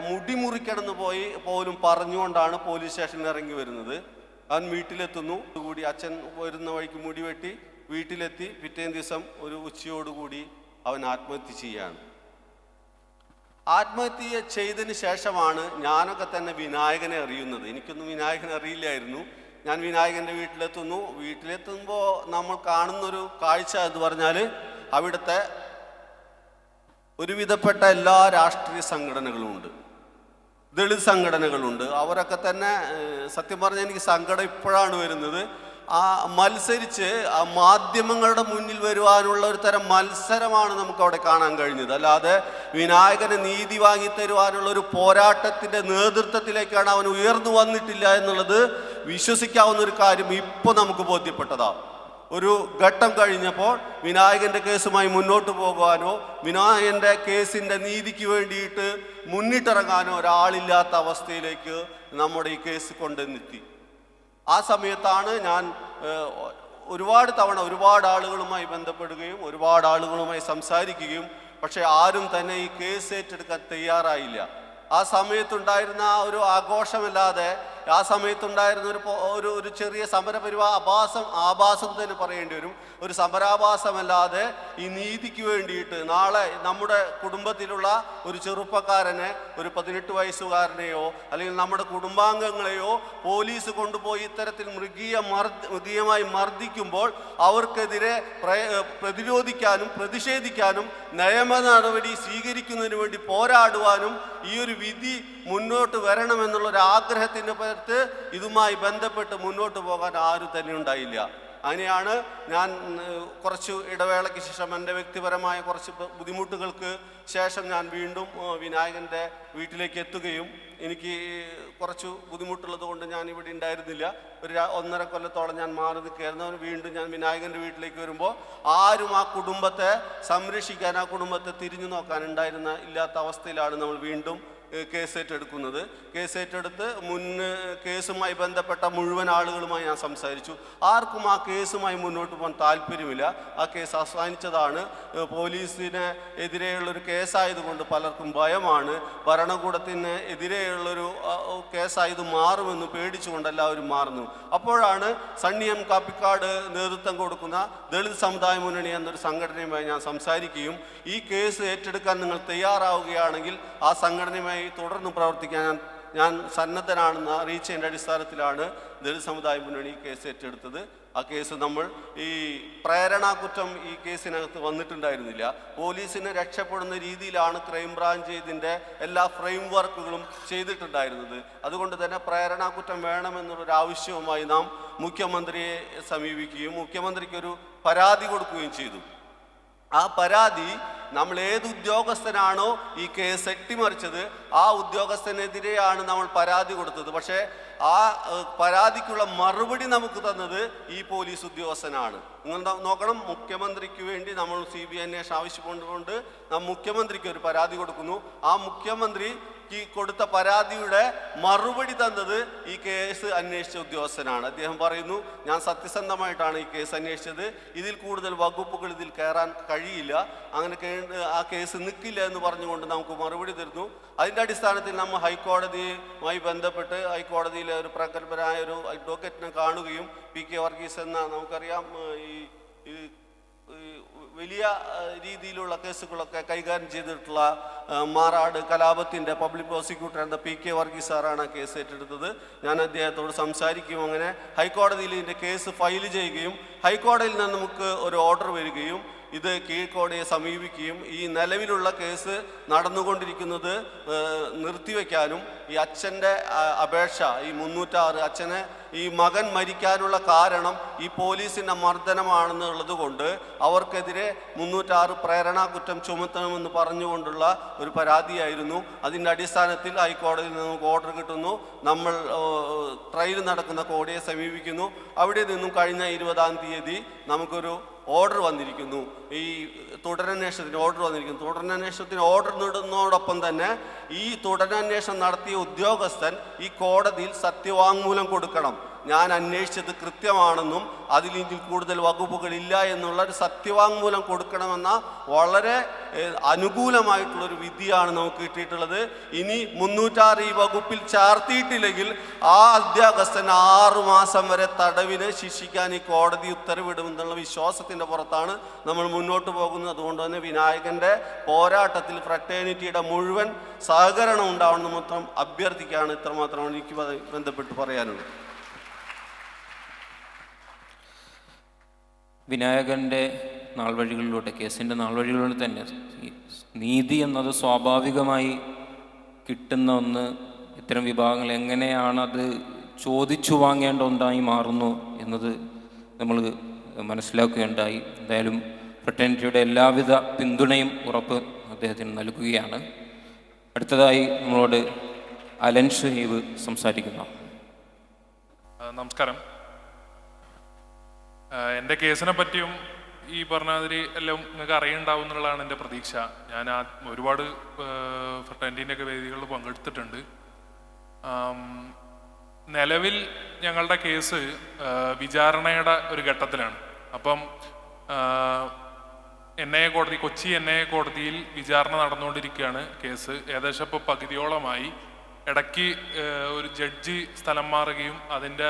മുടി മുറിക്കടന്ന് പോലും പറഞ്ഞുകൊണ്ടാണ് പോലീസ് സ്റ്റേഷനിൽ ഇറങ്ങി വരുന്നത്. അവൻ വീട്ടിലെത്തുന്നു. കൂടി അച്ഛൻ വരുന്ന വഴിക്ക് മുടി വെട്ടി വീട്ടിലെത്തി. പിറ്റേ ദിവസം ഒരു ഉച്ചയോടുകൂടി അവൻ ആത്മഹത്യ ചെയ്യാണ്. ആത്മഹത്യ ചെയ്തതിന് ശേഷമാണ് ഞാനൊക്കെ തന്നെ വിനായകനെ അറിയുന്നത്. എനിക്കൊന്നും വിനായകനെ അറിയില്ലായിരുന്നു. ഞാൻ വിനായകൻ്റെ വീട്ടിലെത്തുന്നു. വീട്ടിലെത്തുമ്പോൾ നമ്മൾ കാണുന്നൊരു കാഴ്ച എന്ന് പറഞ്ഞാൽ അവിടുത്തെ ഒരുവിധപ്പെട്ട എല്ലാ രാഷ്ട്രീയ സംഘടനകളുമുണ്ട്, ദളിത് സംഘടനകളുണ്ട്. അവരൊക്കെ തന്നെ സത്യം പറഞ്ഞാൽ എനിക്ക് സങ്കടം ഇപ്പോഴാണ് വരുന്നത്. ആ മത്സരിച്ച് ആ മാധ്യമങ്ങളുടെ മുന്നിൽ വരുവാനുള്ള ഒരു തരം മത്സരമാണ് നമുക്ക് അവിടെ കാണാൻ കഴിഞ്ഞത്. അല്ലാതെ വിനായകന് നീതി വാങ്ങിത്തരുവാനുള്ള ഒരു പോരാട്ടത്തിൻ്റെ നേതൃത്വത്തിലേക്കാണ് അവൻ ഉയർന്നു വന്നിട്ടില്ല എന്നുള്ളത് വിശ്വസിക്കാവുന്ന ഒരു കാര്യം ഇപ്പോൾ നമുക്ക് ബോധ്യപ്പെട്ടതാണ്. ഒരു ഘട്ടം കഴിഞ്ഞപ്പോൾ വിനായകൻ്റെ കേസുമായി മുന്നോട്ട് പോകുവാനോ വിനായകൻ്റെ കേസിൻ്റെ നീതിക്ക് വേണ്ടിയിട്ട് മുന്നിട്ടിറങ്ങാനോ ഒരാളില്ലാത്ത അവസ്ഥയിലേക്ക് നമ്മുടെ ഈ കേസ് കൊണ്ടുവന്നെത്തി. ആ സമയത്താണ് ഞാൻ ഒരുപാട് തവണ ഒരുപാട് ആളുകളുമായി ബന്ധപ്പെടുകയും ഒരുപാട് ആളുകളുമായി സംസാരിക്കുകയും പക്ഷേ ആരും തന്നെ ഈ കേസ് ഏറ്റെടുക്കാൻ തയ്യാറായില്ല. ആ സമയത്തുണ്ടായിരുന്ന ഒരു ആഘോഷമല്ലാതെ ആ സമയത്തുണ്ടായിരുന്ന ഒരു ചെറിയ ആഭാസം തന്നെ പറയേണ്ടി വരും. ഒരു സമരാഭാസമല്ലാതെ ഈ നീതിക്ക് വേണ്ടിയിട്ട് നാളെ നമ്മുടെ കുടുംബത്തിലുള്ള ഒരു ചെറുപ്പക്കാരനെ, ഒരു 18 വയസ്സുകാരനെയോ അല്ലെങ്കിൽ നമ്മുടെ കുടുംബാംഗങ്ങളെയോ പോലീസ് കൊണ്ടുപോയി ഇത്തരത്തിൽ മൃഗീയമായി മർദ്ദിക്കുമ്പോൾ അവർക്കെതിരെ പ്രതിരോധിക്കാനും പ്രതിഷേധിക്കാനും നിയമ നടപടി സ്വീകരിക്കുന്നതിന് വേണ്ടി പോരാടുവാനും ഈ ഒരു വിധി മുന്നോട്ട് വരണമെന്നുള്ളൊരു ആഗ്രഹത്തിൻ്റെ പുറത്ത് ഇതുമായി ബന്ധപ്പെട്ട് മുന്നോട്ട് പോകാൻ ആരും തന്നെ ഉണ്ടായില്ല. അങ്ങനെയാണ് ഞാൻ കുറച്ച് ഇടവേളയ്ക്ക് ശേഷം എൻ്റെ വ്യക്തിപരമായ കുറച്ച് ബുദ്ധിമുട്ടുകൾക്ക് ശേഷം ഞാൻ വീണ്ടും വിനായകൻ്റെ വീട്ടിലേക്ക് എത്തുകയും എനിക്ക് കുറച്ച് ബുദ്ധിമുട്ടുള്ളത് കൊണ്ട് ഞാൻ ഇവിടെ ഉണ്ടായിരുന്നില്ല. ഒരു 1.5 കൊല്ലത്തോളം ഞാൻ മാറി നിൽക്കുകയായിരുന്നു. വീണ്ടും ഞാൻ വിനായകൻ്റെ വീട്ടിലേക്ക് വരുമ്പോൾ ആരും ആ കുടുംബത്തെ സംരക്ഷിക്കാൻ, ആ കുടുംബത്തെ തിരിഞ്ഞു നോക്കാൻ ഇല്ലാത്ത അവസ്ഥയിലാണ് നമ്മൾ വീണ്ടും കേസേറ്റെടുക്കുന്നത്. കേസേറ്റെടുത്ത് കേസുമായി ബന്ധപ്പെട്ട മുഴുവൻ ആളുകളുമായി ഞാൻ സംസാരിച്ചു. ആർക്കും ആ കേസുമായി മുന്നോട്ട് പോകാൻ താല്പര്യമില്ല. ആ കേസ് അവസാനിച്ചതാണ്. പോലീസിന് എതിരെയുള്ളൊരു കേസായതുകൊണ്ട് പലർക്കും ഭയമാണ്. ഭരണകൂടത്തിന് എതിരെയുള്ളൊരു കേസായത് മാറുമെന്ന് പേടിച്ചുകൊണ്ട് എല്ലാവരും മാറുന്നു. അപ്പോഴാണ് സണ്ണി എം കാപ്പിക്കാട് നേതൃത്വം കൊടുക്കുന്ന ദളിത് സമുദായ മുന്നണി എന്നൊരു സംഘടനയുമായി ഞാൻ സംസാരിക്കുകയും ഈ കേസ് ഏറ്റെടുക്കാൻ നിങ്ങൾ തയ്യാറാവുകയാണെങ്കിൽ ആ സംഘടനയുമായി തുടർന്ന് പ്രവർത്തിക്കാൻ ഞാൻ സന്നദ്ധനാണെന്ന് അറിയിച്ചതിൻ്റെ അടിസ്ഥാനത്തിലാണ് ദളിത് സമുദായ മുന്നണി കേസ് ഏറ്റെടുത്തത്. ആ കേസ് നമ്മൾ ഈ പ്രേരണാകുറ്റം ഈ കേസിനകത്ത് വന്നിട്ടുണ്ടായിരുന്നില്ല. പോലീസിനെ രക്ഷപ്പെടുന്ന രീതിയിലാണ് ക്രൈംബ്രാഞ്ച് ഇതിൻ്റെ എല്ലാ ഫ്രെയിം വർക്കുകളും ചെയ്തിട്ടുണ്ടായിരുന്നത്. അതുകൊണ്ട് തന്നെ പ്രേരണാകുറ്റം വേണമെന്നുള്ളൊരു ആവശ്യവുമായി നാം മുഖ്യമന്ത്രിയെ സമീപിക്കുകയും മുഖ്യമന്ത്രിക്കൊരു പരാതി കൊടുക്കുകയും ചെയ്തു. ആ പരാതി നമ്മൾ ഏത് ഉദ്യോഗസ്ഥനാണോ ഈ കേസ് അട്ടിമറിച്ചത് ആ ഉദ്യോഗസ്ഥനെതിരെയാണ് നമ്മൾ പരാതി കൊടുത്തത്. പക്ഷേ ആ പരാതിക്കുള്ള മറുപടി നമുക്ക് തന്നത് ഈ പോലീസ് ഉദ്യോഗസ്ഥനാണ്. നിങ്ങൾ നോക്കണം, മുഖ്യമന്ത്രിക്ക് വേണ്ടി നമ്മൾ CBI അന്വേഷണം ആവശ്യപ്പെട്ടുകൊണ്ട് നാം മുഖ്യമന്ത്രിക്ക് ഒരു പരാതി കൊടുക്കുന്നു. ആ മുഖ്യമന്ത്രി കൊടുത്ത പരാതിയുടെ മറുപടി തന്നത് ഈ കേസ് അന്വേഷിച്ച ഉദ്യോഗസ്ഥനാണ്. അദ്ദേഹം പറയുന്നു, ഞാൻ സത്യസന്ധമായിട്ടാണ് ഈ കേസ് അന്വേഷിച്ചത്, ഇതിൽ കൂടുതൽ വകുപ്പുകൾ ഇതിൽ കയറാൻ കഴിയില്ല, അങ്ങനെ ആ കേസ് നിൽക്കില്ല എന്ന് പറഞ്ഞുകൊണ്ട് നമുക്ക് മറുപടി തരുന്നു. അതിൻ്റെ അടിസ്ഥാനത്തിൽ നമ്മൾ ഹൈക്കോടതിയുമായി ബന്ധപ്പെട്ട് ഹൈക്കോടതിയിലെ ഒരു പ്രഗത്ഭനായ ഒരു അഡ്വക്കേറ്റിനെ കാണുകയും PK വർഗീസ് എന്ന നമുക്കറിയാം ഈ വലിയ രീതിയിലുള്ള കേസുകളൊക്കെ കൈകാര്യം ചെയ്തിട്ടുള്ള മാറാട് കലാപത്തിൻ്റെ പബ്ലിക് പ്രോസിക്യൂട്ടർ എന്ന PK വർഗീസ് സാറാണ് ആ കേസ് ഏറ്റെടുത്തത്. ഞാൻ അദ്ദേഹത്തോട് സംസാരിക്കും. അങ്ങനെ ഹൈക്കോടതിയിൽ ഇതിൻ്റെ കേസ് ഫയൽ ചെയ്യുകയും ഹൈക്കോടതിയിൽ നിന്ന് നമുക്ക് ഒരു ഓർഡർ വരികയും ഇത് കീഴ്ക്കോടതിയെ സമീപിക്കുകയും ഈ നിലവിലുള്ള കേസ് നടന്നുകൊണ്ടിരിക്കുന്നത് നിർത്തിവെക്കാനും ഈ അച്ഛൻ്റെ അപേക്ഷ ഈ 306 അച്ഛനെ ഈ മകൻ മരിക്കാനുള്ള കാരണം ഈ പോലീസിൻ്റെ മർദ്ദനമാണെന്നുള്ളത് കൊണ്ട് അവർക്കെതിരെ 306 പ്രേരണാ കുറ്റം ചുമത്തണമെന്ന് പറഞ്ഞുകൊണ്ടുള്ള ഒരു പരാതിയായിരുന്നു. അതിൻ്റെ അടിസ്ഥാനത്തിൽ ഹൈക്കോടതിയിൽ നിന്ന് നമുക്ക് ഓർഡർ കിട്ടുന്നു. നമ്മൾ ട്രയൽ നടക്കുന്ന കോടതിയെ സമീപിക്കുന്നു. അവിടെ നിന്നും കഴിഞ്ഞ 20-ാം തീയതി നമുക്കൊരു ഓർഡർ വന്നിരിക്കുന്നു. ഈ തുടരന്വേഷണത്തിന് ഓർഡർ വന്നിരിക്കുന്നു. തുടരന്വേഷണത്തിന് ഓർഡർ നേടുന്നതോടൊപ്പം തന്നെ ഈ തുടരന്വേഷണം നടത്തിയ ഉദ്യോഗസ്ഥൻ ഈ കോടതിയിൽ സത്യവാങ്മൂലം കൊടുക്കണം. ഞാൻ അന്വേഷിച്ചത് കൃത്യമാണെന്നും അതിൽ കൂടുതൽ വകുപ്പുകളില്ല എന്നുള്ള ഒരു സത്യവാങ്മൂലം കൊടുക്കണമെന്ന വളരെ അനുകൂലമായിട്ടുള്ളൊരു വിധിയാണ് നമുക്ക് കിട്ടിയിട്ടുള്ളത്. ഇനി 306 ഈ വകുപ്പിൽ ചേർത്തിയിട്ടില്ലെങ്കിൽ ആ ഉദ്യോഗസ്ഥൻ 6 മാസം വരെ തടവിന് ശിക്ഷിക്കാൻ ഈ കോടതി ഉത്തരവിടുമെന്നുള്ള വിശ്വാസത്തിൻ്റെ പുറത്താണ് നമ്മൾ മുന്നോട്ട് പോകുന്നത്. അതുകൊണ്ട് തന്നെ വിനായകൻ്റെ പോരാട്ടത്തിൽ ഫ്രട്ടേണിറ്റിയുടെ മുഴുവൻ സഹകരണം ഉണ്ടാവണമെന്ന് മാത്രം അഭ്യർത്ഥിക്കുകയാണ്. ഇത്രമാത്രമാണ് എനിക്ക് ബന്ധപ്പെട്ട് പറയാനുള്ളത്. വിനായകൻ്റെ നാൾവഴികളിലൂടെ, കേസിൻ്റെ നാൾവഴികളിലൂടെ തന്നെ നീതി എന്നത് സ്വാഭാവികമായി കിട്ടുന്ന ഒന്ന്. ഇത്തരം വിഭാഗങ്ങൾ എങ്ങനെയാണത് ചോദിച്ചു വാങ്ങേണ്ട ഒന്നായി മാറുന്നു എന്നത് നമ്മൾ മനസ്സിലാക്കുകയുണ്ടായി. എന്തായാലും ഫ്രട്ടേണിറ്റിയുടെ എല്ലാവിധ പിന്തുണയും ഉറപ്പ് അദ്ദേഹത്തിന് നൽകുകയാണ്. അടുത്തതായി നമ്മളോട് അലൻ ഷഹീബ് സംസാരിക്കുന്നു. നമസ്കാരം. എൻ്റെ കേസിനെ പറ്റിയും ഈ പറഞ്ഞതിരി എല്ലാം നിങ്ങൾക്ക് അറിയുണ്ടാവും എന്നുള്ളതാണ് എൻ്റെ പ്രതീക്ഷ. ഞാൻ ഒരുപാട് ഫ്രട്ടേണിറ്റിൻ്റെയൊക്കെ വേദികളിൽ പങ്കെടുത്തിട്ടുണ്ട്. നിലവിൽ ഞങ്ങളുടെ കേസ് വിചാരണയുടെ ഒരു ഘട്ടത്തിലാണ്. അപ്പം കൊച്ചി NIA കോടതിയിൽ വിചാരണ നടന്നുകൊണ്ടിരിക്കുകയാണ്. കേസ് ഏകദേശം ഇപ്പോൾ പകുതിയോളമായി. ഇടയ്ക്ക് ഒരു ജഡ്ജി സ്ഥലം മാറുകയും അതിൻ്റെ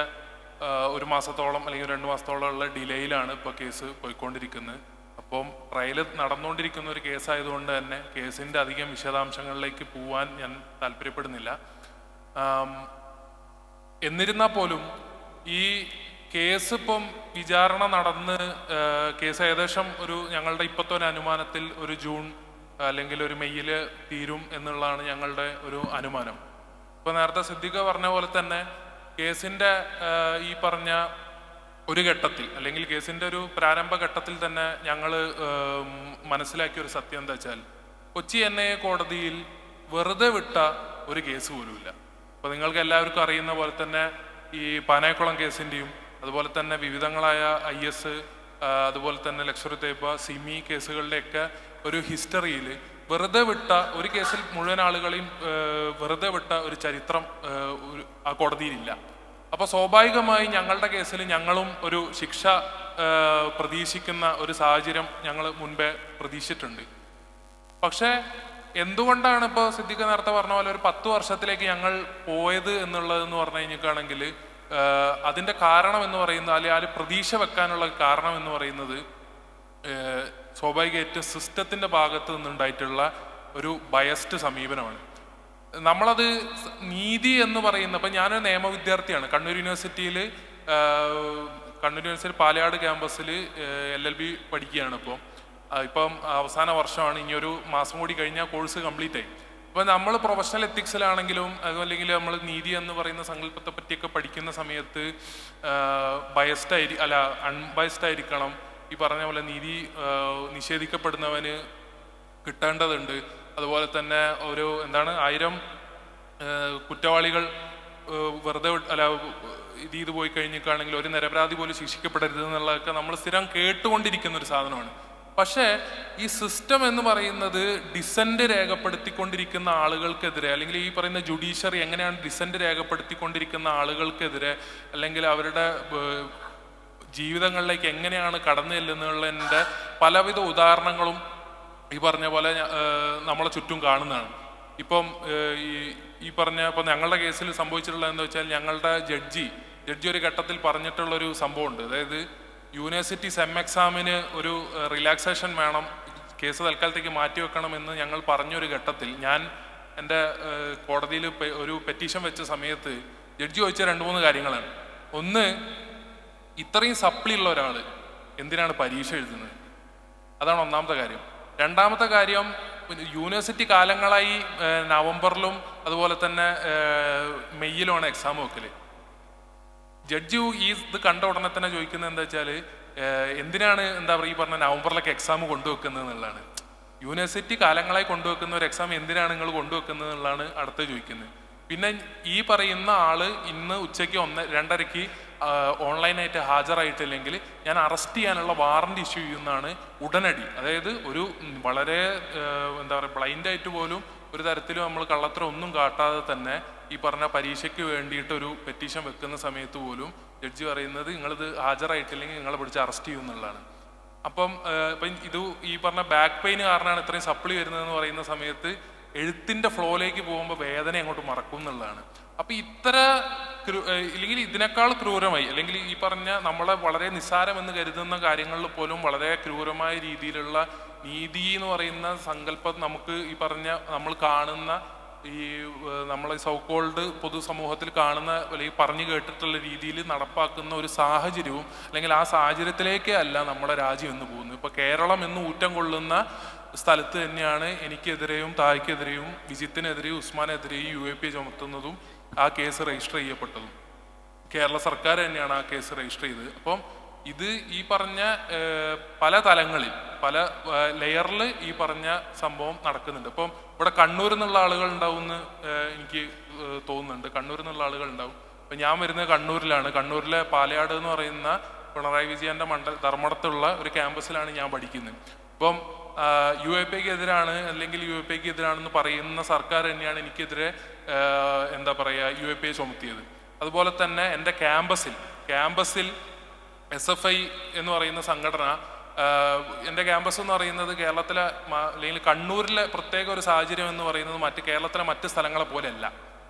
1 മാസത്തോളം അല്ലെങ്കിൽ 2 മാസത്തോളം ഉള്ള ഡിലേയിലാണ് ഇപ്പോൾ കേസ് പോയിക്കൊണ്ടിരിക്കുന്നത്. അപ്പം ട്രയൽ നടന്നുകൊണ്ടിരിക്കുന്ന ഒരു കേസായതുകൊണ്ട് തന്നെ കേസിൻ്റെ അധികം വിശദാംശങ്ങളിലേക്ക് പോവാൻ ഞാൻ താല്പര്യപ്പെടുന്നില്ല. എന്നിരുന്നാൽ പോലും ഈ കേസ് ഇപ്പം വിചാരണ നടന്ന് കേസ് ഏകദേശം ഞങ്ങളുടെ ഇപ്പോഴത്തെ ഒരു അനുമാനത്തിൽ ഒരു ജൂൺ അല്ലെങ്കിൽ ഒരു മെയ്യിൽ തീരും എന്നുള്ളതാണ് ഞങ്ങളുടെ ഒരു അനുമാനം. ഇപ്പോൾ നേരത്തെ സിദ്ദിഖ് പറഞ്ഞ പോലെ തന്നെ കേസിൻ്റെ ഈ പറഞ്ഞ ഒരു ഘട്ടത്തിൽ അല്ലെങ്കിൽ കേസിൻ്റെ ഒരു പ്രാരംഭ ഘട്ടത്തിൽ തന്നെ ഞങ്ങൾ മനസ്സിലാക്കിയ ഒരു സത്യം എന്താ വെച്ചാൽ കൊച്ചി NIA കോടതിയിൽ വെറുതെ വിട്ട ഒരു കേസ് പോലുമില്ല. അപ്പോൾ നിങ്ങൾക്ക് എല്ലാവർക്കും അറിയുന്ന പോലെ തന്നെ ഈ പാനായക്കുളം കേസിൻ്റെയും അതുപോലെ തന്നെ വിവിധങ്ങളായ IS അതുപോലെ തന്നെ ലക്ഷറി തേപ്പ സിമി കേസുകളുടെയൊക്കെ ഒരു ഹിസ്റ്ററിയിൽ വെറുതെ വിട്ട ഒരു കേസിൽ മുഴുവൻ ആളുകളെയും വെറുതെ വിട്ട ഒരു ചരിത്രം ആ കോടതിയിലില്ല. അപ്പോൾ സ്വാഭാവികമായി ഞങ്ങളുടെ കേസിൽ ഞങ്ങളും ഒരു ശിക്ഷ പ്രതീക്ഷിക്കുന്ന ഒരു സാഹചര്യം ഞങ്ങൾ മുൻപേ പ്രതീക്ഷിച്ചിട്ടുണ്ട്. പക്ഷേ എന്തുകൊണ്ടാണ് ഇപ്പോൾ സിദ്ദിഖ് നേരത്തെ പറഞ്ഞ പോലെ ഒരു 10 വർഷത്തിലേക്ക് ഞങ്ങൾ പോയത് എന്നുള്ളതെന്ന് പറഞ്ഞു കഴിഞ്ഞിട്ടാണെങ്കിൽ അതിൻ്റെ കാരണം എന്ന് പറയുന്നത് അല്ലെങ്കിൽ പ്രതീക്ഷ വെക്കാനുള്ള കാരണം എന്ന് പറയുന്നത് സ്വാഭാവികമായിട്ട് സിസ്റ്റത്തിൻ്റെ ഭാഗത്ത് നിന്നുണ്ടായിട്ടുള്ള ഒരു ബയസ്ഡ് സമീപനമാണ്. നമ്മളത് നീതി എന്ന് പറയുന്ന, ഇപ്പം ഞാനൊരു നിയമ വിദ്യാർത്ഥിയാണ്. കണ്ണൂർ യൂണിവേഴ്സിറ്റി പാലയാട് ക്യാമ്പസിൽ LLB പഠിക്കുകയാണ്. ഇപ്പം അവസാന വർഷമാണ്. ഇനിയൊരു മാസം കൂടി കഴിഞ്ഞാൽ കോഴ്സ് കംപ്ലീറ്റ് ആയി. അപ്പോൾ നമ്മൾ പ്രൊഫഷണൽ എത്തിക്സിലാണെങ്കിലും അല്ലെങ്കിൽ നമ്മൾ നീതി എന്ന് പറയുന്ന സങ്കല്പത്തെ പറ്റിയൊക്കെ പഠിക്കുന്ന സമയത്ത് അൺബയസ്ഡ് ആയിരിക്കണം. ഈ പറഞ്ഞ പോലെ നീതി നിഷേധിക്കപ്പെടുന്നവന് കിട്ടേണ്ടതുണ്ട്. അതുപോലെ തന്നെ ഒരു 1000 കുറ്റവാളികൾ വെറുതെ ഇത് പോയി കഴിഞ്ഞിട്ടാണെങ്കിൽ ഒരു നിരപരാധി പോലും ശിക്ഷിക്കപ്പെടരുത് എന്നുള്ളതൊക്കെ നമ്മൾ സ്ഥിരം കേട്ടുകൊണ്ടിരിക്കുന്ന ഒരു സാധനമാണ്. പക്ഷേ ഈ സിസ്റ്റം എന്ന് പറയുന്നത് ഡിസെൻറ്റ് രേഖപ്പെടുത്തിക്കൊണ്ടിരിക്കുന്ന ആളുകൾക്കെതിരെ, അല്ലെങ്കിൽ ഈ പറയുന്ന ജുഡീഷ്യറി എങ്ങനെയാണ് ഡിസെൻറ്റ് രേഖപ്പെടുത്തിക്കൊണ്ടിരിക്കുന്ന ആളുകൾക്കെതിരെ, അല്ലെങ്കിൽ അവരുടെ ജീവിതങ്ങളിലേക്ക് എങ്ങനെയാണ് കടന്നു ചെല്ലുന്നതിൻ്റെ പലവിധ ഉദാഹരണങ്ങളും ഈ പറഞ്ഞ പോലെ നമ്മളെ ചുറ്റും കാണുന്നതാണ്. ഇപ്പം ഈ പറഞ്ഞ ഇപ്പം ഞങ്ങളുടെ കേസിൽ സംഭവിച്ചിട്ടുള്ളത് എന്താ വെച്ചാൽ, ഞങ്ങളുടെ ജഡ്ജി ഒരു ഘട്ടത്തിൽ പറഞ്ഞിട്ടുള്ളൊരു സംഭവമുണ്ട്. അതായത് യൂണിവേഴ്സിറ്റി സെം എക്സാമിന് ഒരു റിലാക്സേഷൻ വേണം, കേസ് തൽക്കാലത്തേക്ക് മാറ്റിവെക്കണമെന്ന് ഞങ്ങൾ പറഞ്ഞൊരു ഘട്ടത്തിൽ ഞാൻ എൻ്റെ കോടതിയിൽ ഒരു പെറ്റീഷൻ വെച്ച സമയത്ത് ജഡ്ജി ചോദിച്ച 2-3 കാര്യങ്ങളാണ്. ഒന്ന്, ഇത്രയും സപ്ലി ഉള്ള ഒരാൾ എന്തിനാണ് പരീക്ഷ എഴുതുന്നത്? അതാണ് ഒന്നാമത്തെ കാര്യം. രണ്ടാമത്തെ കാര്യം, യൂണിവേഴ്സിറ്റി കാലങ്ങളായി നവംബറിലും അതുപോലെ തന്നെ മെയ്യിലുമാണ് എക്സാം വെക്കല്. ജഡ്ജി ഇത് കണ്ട ഉടനെ തന്നെ ചോദിക്കുന്നത് എന്താ വെച്ചാൽ, എന്തിനാണ് എന്താ പറയുക ഈ പറഞ്ഞ നവംബറിലൊക്കെ എക്സാം കൊണ്ടുവെക്കുന്നത് എന്നുള്ളതാണ്. യൂണിവേഴ്സിറ്റി കാലങ്ങളായി കൊണ്ടുവെക്കുന്ന ഒരു എക്സാം എന്തിനാണ് നിങ്ങൾ കൊണ്ടുവെക്കുന്നത് എന്നുള്ളതാണ് അടുത്ത് ചോദിക്കുന്നത്. പിന്നെ ഈ പറയുന്ന ആള് ഇന്ന് ഉച്ചയ്ക്ക് 2:30 ഓൺലൈനായിട്ട് ഹാജരായിട്ടില്ലെങ്കിൽ ഞാൻ അറസ്റ്റ് ചെയ്യാനുള്ള വാറണ്ട് ഇഷ്യൂ ചെയ്യുന്നതാണ് ഉടനടി. അതായത് ഒരു വളരെ എന്താ പറയുക ബ്ലൈൻഡായിട്ട് പോലും ഒരു തരത്തിലും നമ്മൾ കള്ളത്തരം ഒന്നും കാട്ടാതെ തന്നെ ഈ പറഞ്ഞ പരീക്ഷയ്ക്ക് വേണ്ടിയിട്ട് ഒരു പെറ്റീഷൻ വെക്കുന്ന സമയത്ത് പോലും ജഡ്ജി പറയുന്നത് നിങ്ങളിത് ഹാജരായിട്ടില്ലെങ്കിൽ നിങ്ങളെ പിടിച്ച് അറസ്റ്റ് ചെയ്യും എന്നുള്ളതാണ്. അപ്പം ഇത് ഈ പറഞ്ഞ ബാക്ക് പെയിൻ കാരണമാണ് ഇത്രയും സപ്ലി വരുന്നതെന്ന് പറയുന്ന സമയത്ത് എഴുത്തിൻ്റെ ഫ്ലോയിലേക്ക് പോകുമ്പോൾ വേദന അങ്ങോട്ട് മറക്കും എന്നുള്ളതാണ്. അപ്പം ഇല്ലെങ്കിൽ ഇതിനേക്കാൾ ക്രൂരമായി, അല്ലെങ്കിൽ ഈ പറഞ്ഞ നമ്മളെ വളരെ നിസ്സാരമെന്ന് കരുതുന്ന കാര്യങ്ങളിൽ പോലും വളരെ ക്രൂരമായ രീതിയിലുള്ള നീതി എന്ന് പറയുന്ന സങ്കല്പം നമുക്ക് ഈ പറഞ്ഞ നമ്മൾ കാണുന്ന ഈ നമ്മളെ സോക്കോൾഡ് പൊതുസമൂഹത്തിൽ കാണുന്ന അല്ലെങ്കിൽ പറഞ്ഞു കേട്ടിട്ടുള്ള രീതിയിൽ നടപ്പാക്കുന്ന ഒരു സാഹചര്യവും, അല്ലെങ്കിൽ ആ സാഹചര്യത്തിലേക്കേ അല്ല നമ്മുടെ രാജ്യം എന്ന് പോകുന്നത്. ഇപ്പോൾ കേരളം എന്ന് ഊറ്റം കൊള്ളുന്ന സ്ഥലത്ത് തന്നെയാണ് എനിക്കെതിരെയും തായ്ക്കെതിരെയും വിജിത്തിനെതിരെയും ഉസ്മാനെതിരെയും UAP ചുമത്തുന്നതും ആ കേസ് രജിസ്റ്റർ ചെയ്യപ്പെട്ടതും. കേരള സർക്കാർ തന്നെയാണ് ആ കേസ് രജിസ്റ്റർ ചെയ്തത്. അപ്പം ഇത് ഈ പറഞ്ഞ പല തലങ്ങളിൽ പല ലെയറിൽ ഈ പറഞ്ഞ സംഭവം നടക്കുന്നുണ്ട്. അപ്പം ഇവിടെ കണ്ണൂരിൽ നിന്നുള്ള ആളുകൾ ഉണ്ടാവുമെന്ന് എനിക്ക് തോന്നുന്നുണ്ട്. കണ്ണൂരിൽ നിന്നുള്ള ആളുകൾ ഉണ്ടാവും. അപ്പം ഞാൻ വരുന്നത് കണ്ണൂരിലാണ്. കണ്ണൂരിലെ പാലയാട് എന്ന് പറയുന്ന പിണറായി വിജയൻ്റെ ധർമ്മടത്തുള്ള ഒരു ക്യാമ്പസിലാണ് ഞാൻ പഠിക്കുന്നത്. ഇപ്പം UAPക്ക് എതിരാണ് അല്ലെങ്കിൽ UAPക്ക് എതിരാണെന്ന് പറയുന്ന സർക്കാർ തന്നെയാണ് എനിക്കെതിരെ എന്താ പറയുക UAP ചുമത്തിയത്. അതുപോലെ തന്നെ എൻ്റെ ക്യാമ്പസിൽ SFI എന്ന് പറയുന്ന സംഘടന, എൻ്റെ ക്യാമ്പസ് എന്ന് പറയുന്നത് കേരളത്തിലെ അല്ലെങ്കിൽ കണ്ണൂരിലെ പ്രത്യേക ഒരു സാഹചര്യം എന്ന് പറയുന്നത് കേരളത്തിലെ മറ്റ് സ്ഥലങ്ങളെ പോലെയല്ല.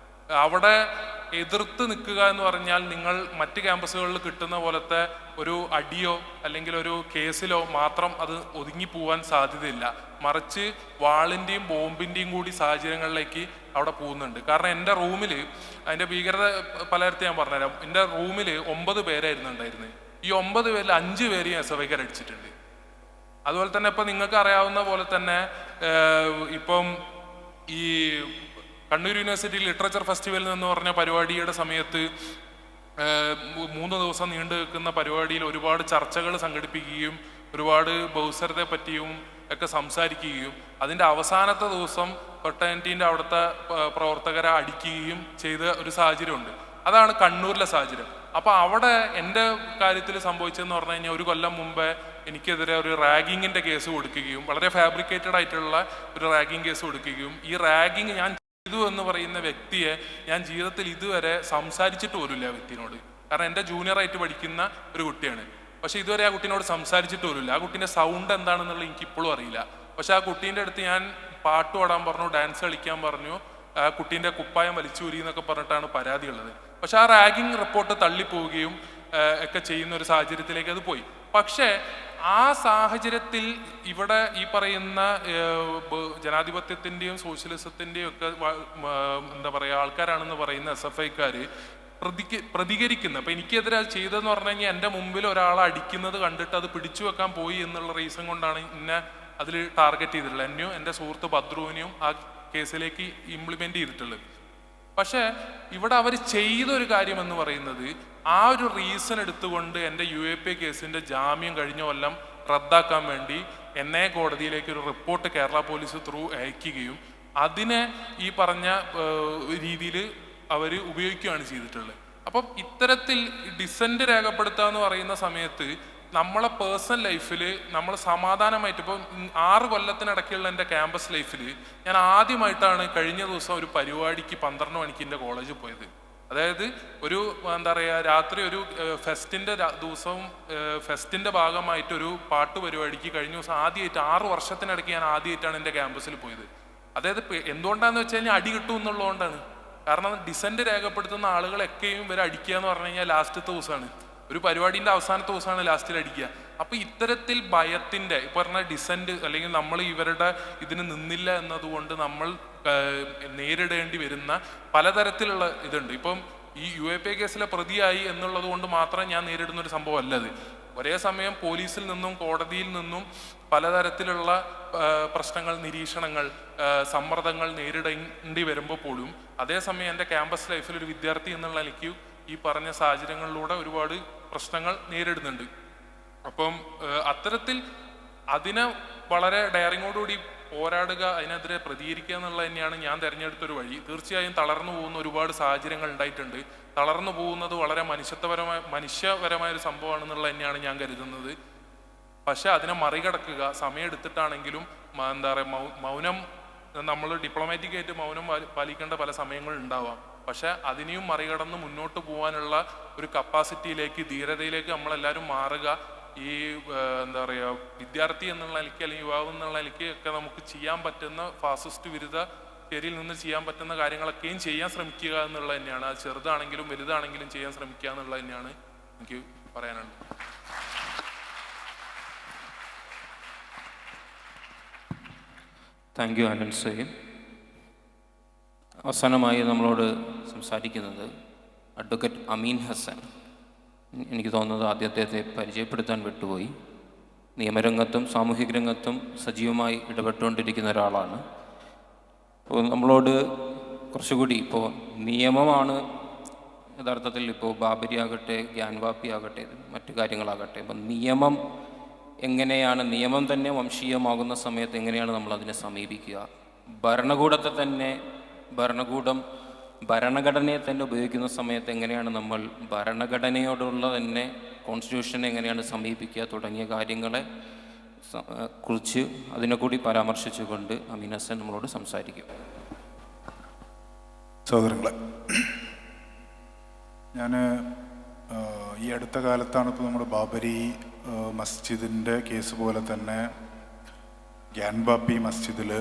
അവിടെ എതിർത്ത് നിൽക്കുക എന്ന് പറഞ്ഞാൽ നിങ്ങൾ മറ്റ് ക്യാമ്പസുകളിൽ കിട്ടുന്ന പോലത്തെ ഒരു അടിയോ അല്ലെങ്കിൽ ഒരു കേസിലോ മാത്രം അത് ഒതുങ്ങിപ്പോവാൻ സാധ്യതയില്ല. മറിച്ച് വാളിൻ്റെയും ബോംബിൻ്റെയും കൂടി സാഹചര്യങ്ങളിലേക്ക് അവിടെ പോകുന്നുണ്ട്. കാരണം എൻ്റെ റൂമിൽ അതിൻ്റെ ഭീകരത പലയിടത്തും ഞാൻ പറഞ്ഞുതരാം. എൻ്റെ റൂമിൽ 9 പേരായിരുന്നു ഉണ്ടായിരുന്നത്. ഈ 9 പേരിൽ 5 പേരെയും SFIക്കാർ അടിച്ചിട്ടുണ്ട്. അതുപോലെ തന്നെ ഇപ്പം നിങ്ങൾക്ക് അറിയാവുന്ന പോലെ തന്നെ ഇപ്പം ഈ കണ്ണൂർ യൂണിവേഴ്സിറ്റി ലിറ്ററേച്ചർ ഫെസ്റ്റിവൽ എന്ന് പറഞ്ഞ പരിപാടിയുടെ സമയത്ത് 3 ദിവസം നീണ്ടു നിൽക്കുന്ന പരിപാടിയിൽ ഒരുപാട് ചർച്ചകൾ സംഘടിപ്പിക്കുകയും ഒരുപാട് ബഹുസ്വരതയെ പറ്റിയും ഒക്കെ സംസാരിക്കുകയും അതിൻ്റെ അവസാനത്തെ ദിവസം ഫെർട്ടേണിറ്റീൻ്റെ അവിടുത്തെ പ്രവർത്തകരെ അടിക്കുകയും ചെയ്ത ഒരു സാഹചര്യമുണ്ട്. അതാണ് കണ്ണൂരിലെ സാഹചര്യം. അപ്പോൾ അവിടെ എൻ്റെ കാര്യത്തിൽ സംഭവിച്ചതെന്ന് പറഞ്ഞു കഴിഞ്ഞാൽ 1 കൊല്ലം മുമ്പേ എനിക്കെതിരെ ഒരു റാഗിങ്ങിൻ്റെ കേസ് കൊടുക്കുകയും വളരെ ഫാബ്രിക്കേറ്റഡ് ആയിട്ടുള്ള ഒരു റാഗിങ് കേസ് കൊടുക്കുകയും ഈ റാഗിങ് ഞാൻ ചെയ്തു എന്ന് പറയുന്ന വ്യക്തിയെ ഞാൻ ജീവിതത്തിൽ ഇതുവരെ സംസാരിച്ചിട്ട് പോലുമില്ല ആ വ്യക്തിനോട്. കാരണം എൻ്റെ ജൂനിയറായിട്ട് പഠിക്കുന്ന ഒരു കുട്ടിയാണ്. പക്ഷെ ഇതുവരെ ആ കുട്ടീനോട് സംസാരിച്ചിട്ട് പോലുമില്ല. ആ കുട്ടീൻ്റെ സൗണ്ട് എന്താണെന്നുള്ളത് എനിക്കിപ്പോഴും അറിയില്ല. പക്ഷെ ആ കുട്ടീൻ്റെ അടുത്ത് ഞാൻ പാട്ട് പാടാൻ പറഞ്ഞു, ഡാൻസ് കളിക്കാൻ പറഞ്ഞു, ആ കുട്ടീൻ്റെ കുപ്പായം വലിച്ചൂരി എന്നൊക്കെ പറഞ്ഞിട്ടാണ് പരാതിയുള്ളത്. പക്ഷെ ആ റാഗിങ് റിപ്പോർട്ട് തള്ളിപ്പോവുകയും ഒക്കെ ചെയ്യുന്ന ഒരു സാഹചര്യത്തിലേക്ക് അത് പോയി. പക്ഷേ ആ സാഹചര്യത്തിൽ ഇവിടെ ഈ പറയുന്ന ജനാധിപത്യത്തിൻ്റെയും സോഷ്യലിസത്തിൻ്റെയും ഒക്കെ എന്താ പറയുക ആൾക്കാരാണെന്ന് പറയുന്ന SFIക്കാർ പ്രതികരിക്കുന്ന. അപ്പം എനിക്കെതിരെ അത് ചെയ്തതെന്ന് പറഞ്ഞു കഴിഞ്ഞാൽ എൻ്റെ മുമ്പിൽ ഒരാളെ അടിക്കുന്നത് കണ്ടിട്ട് അത് പിടിച്ചു വെക്കാൻ പോയി എന്നുള്ള റീസൺ കൊണ്ടാണ് എന്നെ അതിൽ ടാർഗറ്റ് ചെയ്തിട്ടുള്ളത്. എന്നെയും എൻ്റെ സുഹൃത്ത് ബദ്രുവിനെയും ആ കേസിലേക്ക് ഇംപ്ലിമെൻ്റ് ചെയ്തിട്ടുള്ളത്. പക്ഷേ ഇവിടെ അവർ ചെയ്തൊരു കാര്യം എന്ന് പറയുന്നത് ആ ഒരു റീസൺ എടുത്തുകൊണ്ട് എൻ്റെ UAP കേസിൻ്റെ ജാമ്യം കഴിഞ്ഞ കൊല്ലം റദ്ദാക്കാൻ വേണ്ടി എന്നെ കോടതിയിലേക്ക് ഒരു റിപ്പോർട്ട് കേരള പോലീസ് ത്രൂ അയക്കുകയും അതിനെ ഈ പറഞ്ഞ രീതിയിൽ അവർ ഉപയോഗിക്കുകയാണ് ചെയ്തിട്ടുള്ളത്. അപ്പം ഇത്തരത്തിൽ ഡിസെൻറ്റ് രേഖപ്പെടുത്തുക എന്ന് പറയുന്ന സമയത്ത് നമ്മളെ പേഴ്സണൽ ലൈഫിൽ നമ്മൾ സമാധാനമായിട്ട് ഇപ്പോൾ 6 കൊല്ലത്തിനിടയ്ക്കുള്ള എൻ്റെ ക്യാമ്പസ് ലൈഫിൽ ഞാൻ ആദ്യമായിട്ടാണ് കഴിഞ്ഞ ദിവസം ഒരു പരിപാടിക്ക് 12 മണിക്ക് എൻ്റെ കോളേജിൽ പോയത്. അതായത് ഒരു എന്താ പറയുക, രാത്രി ഒരു ഫെസ്റ്റിൻ്റെ ദിവസവും ഫെസ്റ്റിൻ്റെ ഭാഗമായിട്ടൊരു പാട്ട് പരിപാടിക്ക് കഴിഞ്ഞ ദിവസം ആദ്യമായിട്ട് 6 വർഷത്തിനിടയ്ക്ക് ഞാൻ ആദ്യമായിട്ടാണ് എൻ്റെ ക്യാമ്പസിൽ പോയത്. അതായത് എന്തുകൊണ്ടാണെന്ന് വെച്ച് കഴിഞ്ഞാൽ അടി കിട്ടും എന്നുള്ളതുകൊണ്ടാണ്. കാരണം ഡിസെൻറ്റ് രേഖപ്പെടുത്തുന്ന ആളുകളൊക്കെയും ഇവരെ അടിക്കുക എന്ന് പറഞ്ഞു കഴിഞ്ഞാൽ ലാസ്റ്റത്തെ ദിവസമാണ്, ഒരു പരിപാടിൻ്റെ അവസാനത്തെ ദിവസമാണ് ലാസ്റ്റിൽ അടിക്കുക. അപ്പോൾ ഇത്തരത്തിൽ ഭയത്തിൻ്റെ ഇപ്പോൾ പറഞ്ഞാൽ ഡിസെൻറ്റ് അല്ലെങ്കിൽ നമ്മൾ ഇവരുടെ ഇതിന് നിന്നില്ല എന്നതുകൊണ്ട് നമ്മൾ നേരിടേണ്ടി വരുന്ന പലതരത്തിലുള്ള ഇതുണ്ട്. ഇപ്പം ഈ UAP കേസിലെ പ്രതിയായി എന്നുള്ളത് കൊണ്ട് മാത്രം ഞാൻ നേരിടുന്ന ഒരു സംഭവം അല്ലത്. ഒരേ സമയം പോലീസിൽ നിന്നും കോടതിയിൽ നിന്നും പലതരത്തിലുള്ള പ്രശ്നങ്ങൾ, നിരീക്ഷണങ്ങൾ, സമ്മർദ്ദങ്ങൾ നേരിടേണ്ടി വരുമ്പോൾ പോലും അതേസമയം എൻ്റെ ക്യാമ്പസ് ലൈഫിൽ ഒരു വിദ്യാർത്ഥി എന്നുള്ള എനിക്ക് ഈ പറഞ്ഞ സാഹചര്യങ്ങളിലൂടെ ഒരുപാട് പ്രശ്നങ്ങൾ നേരിടുന്നുണ്ട്. അപ്പം അത്തരത്തിൽ അതിനെ വളരെ ഡയറിങ്ങോടുകൂടി പോരാടുക, അതിനെതിരെ പ്രതികരിക്കുക എന്നുള്ളത് തന്നെയാണ് ഞാൻ തിരഞ്ഞെടുത്തൊരു വഴി. തീർച്ചയായും തളർന്നു പോകുന്ന ഒരുപാട് സാഹചര്യങ്ങൾ ഉണ്ടായിട്ടുണ്ട്. തളർന്നു പോകുന്നത് വളരെ മനുഷ്യപരമായ ഒരു സംഭവമാണെന്നുള്ളത് തന്നെയാണ് ഞാൻ കരുതുന്നത്. പക്ഷെ അതിനെ മറികടക്കുക, സമയമെടുത്തിട്ടാണെങ്കിലും എന്താ പറയുക, മൗനം, നമ്മൾ ഡിപ്ലോമാറ്റിക് ആയിട്ട് മൗനം പാലിക്കേണ്ട പല സമയങ്ങളും ഉണ്ടാവാം. പക്ഷെ അതിനെയും മറികടന്ന് മുന്നോട്ട് പോകാനുള്ള ഒരു കപ്പാസിറ്റിയിലേക്ക്, ധീരതയിലേക്ക് നമ്മളെല്ലാവരും മാറുക. ഈ എന്താ പറയുക, വിദ്യാർത്ഥി എന്നുള്ള നിലയ്ക്ക് അല്ലെങ്കിൽ യുവാവ് എന്നുള്ള നിലയ്ക്ക് ഒക്കെ നമുക്ക് ചെയ്യാൻ പറ്റുന്ന ഫാസിസ്റ്റ് വിരുദ്ധ ശരിയിൽ നിന്ന് ചെയ്യാൻ പറ്റുന്ന കാര്യങ്ങളൊക്കെയും ചെയ്യാൻ ശ്രമിക്കുക എന്നുള്ളത് തന്നെയാണ്. അത് ചെറുതാണെങ്കിലും വലുതാണെങ്കിലും ചെയ്യാൻ ശ്രമിക്കുക എന്നുള്ളത് തന്നെയാണ് എനിക്ക് പറയാനുള്ളത്. Thank you Anand Sayyid. അവസാനമായി നമ്മളോട് സംസാരിക്കുന്നത് അഡ്വക്കേറ്റ് അമീൻ ഹസൻ. എനിക്ക് തോന്നുന്നത് ആദ്യത്തെ പരിചയപ്പെടുത്താൻ വിട്ടുപോയി. നിയമരംഗത്തും സാമൂഹിക രംഗത്തും സജീവമായി ഇടപെട്ടുകൊണ്ടിരിക്കുന്ന ഒരാളാണ്. അപ്പോൾ നമ്മളോട് കുറച്ചുകൂടി ഇപ്പോൾ നിയമമാണ് യഥാർത്ഥത്തിൽ, ഇപ്പോൾ ബാബരി ആകട്ടെ, ഗ്യാൻവാപ്പി ആകട്ടെ, മറ്റു കാര്യങ്ങളാകട്ടെ, അപ്പം നിയമം എങ്ങനെയാണ്, നിയമം തന്നെ വംശീയമാകുന്ന സമയത്ത് എങ്ങനെയാണ് നമ്മൾ അതിനെ സമീപിക്കുക, ഭരണകൂടത്തെ തന്നെ ഭരണഘടനയെ തന്നെ ഉപയോഗിക്കുന്ന സമയത്ത് എങ്ങനെയാണ് നമ്മൾ ഭരണഘടനയോടുള്ള തന്നെ കോൺസ്റ്റിറ്റ്യൂഷനെ എങ്ങനെയാണ് സമീപിക്കുക തുടങ്ങിയ കാര്യങ്ങളെ കുറിച്ച് അതിനെ കൂടി പരാമർശിച്ചുകൊണ്ട് അമീൻ ഹസൻ നമ്മളോട് സംസാരിക്കും. സഹോദരങ്ങളെ, ഞാൻ ഈ അടുത്ത കാലത്താണ് ഇപ്പോൾ നമ്മുടെ ബാബരി മസ്ജിദിൻ്റെ കേസ് പോലെ തന്നെ ഗ്യാൻവാപ്പി മസ്ജിദിൽ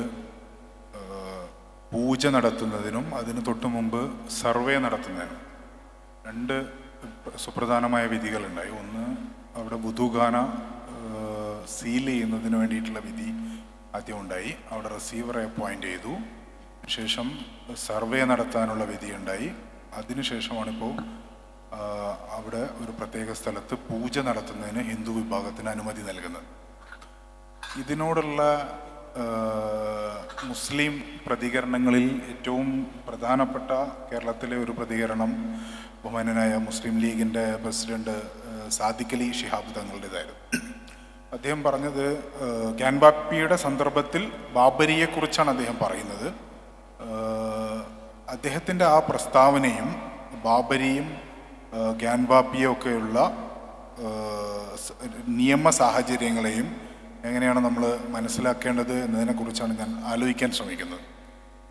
പൂജ നടത്തുന്നതിനും അതിന് തൊട്ട് മുമ്പ് സർവേ നടത്തുന്നതിനും 2 സുപ്രധാനമായ വിധികളുണ്ടായി. ഒന്ന്, അവിടെ വുദുഖാന സീൽ ചെയ്യുന്നതിന് വേണ്ടിയിട്ടുള്ള വിധി ആദ്യം ഉണ്ടായി. അവിടെ റിസീവറെ അപ്പോയിൻ്റ് ചെയ്തു. ശേഷം സർവേ നടത്താനുള്ള വിധി ഉണ്ടായി. അതിനുശേഷമാണിപ്പോൾ അവിടെ ഒരു പ്രത്യേക സ്ഥലത്ത് പൂജ നടത്തുന്നതിന് ഹിന്ദു വിഭാഗത്തിന് അനുമതി നൽകുന്നത്. ഇതിനോടുള്ള മുസ്ലിം പ്രതികരണങ്ങളിൽ ഏറ്റവും പ്രധാനപ്പെട്ട കേരളത്തിലെ ഒരു പ്രതികരണം ബഹുമാനനായ മുസ്ലിം ലീഗിൻ്റെ പ്രസിഡന്റ് സാദിഖ് അലി ശിഹാബ് തങ്ങളുടേതായിരുന്നു. അദ്ദേഹം പറഞ്ഞത്, ഗ്യാൻവാപ്പിയുടെ സന്ദർഭത്തിൽ ബാബരിയെക്കുറിച്ചാണ് അദ്ദേഹം പറയുന്നത്. അദ്ദേഹത്തിൻ്റെ ആ പ്രസ്താവനയും ബാബരിയും ഗ്യാൻവാപ്പിയും ഒക്കെയുള്ള നിയമ സാഹചര്യങ്ങളെയും എങ്ങനെയാണ് നമ്മൾ മനസ്സിലാക്കേണ്ടത് എന്നതിനെക്കുറിച്ചാണ് ഞാൻ ആലോചിക്കാൻ ശ്രമിക്കുന്നത്.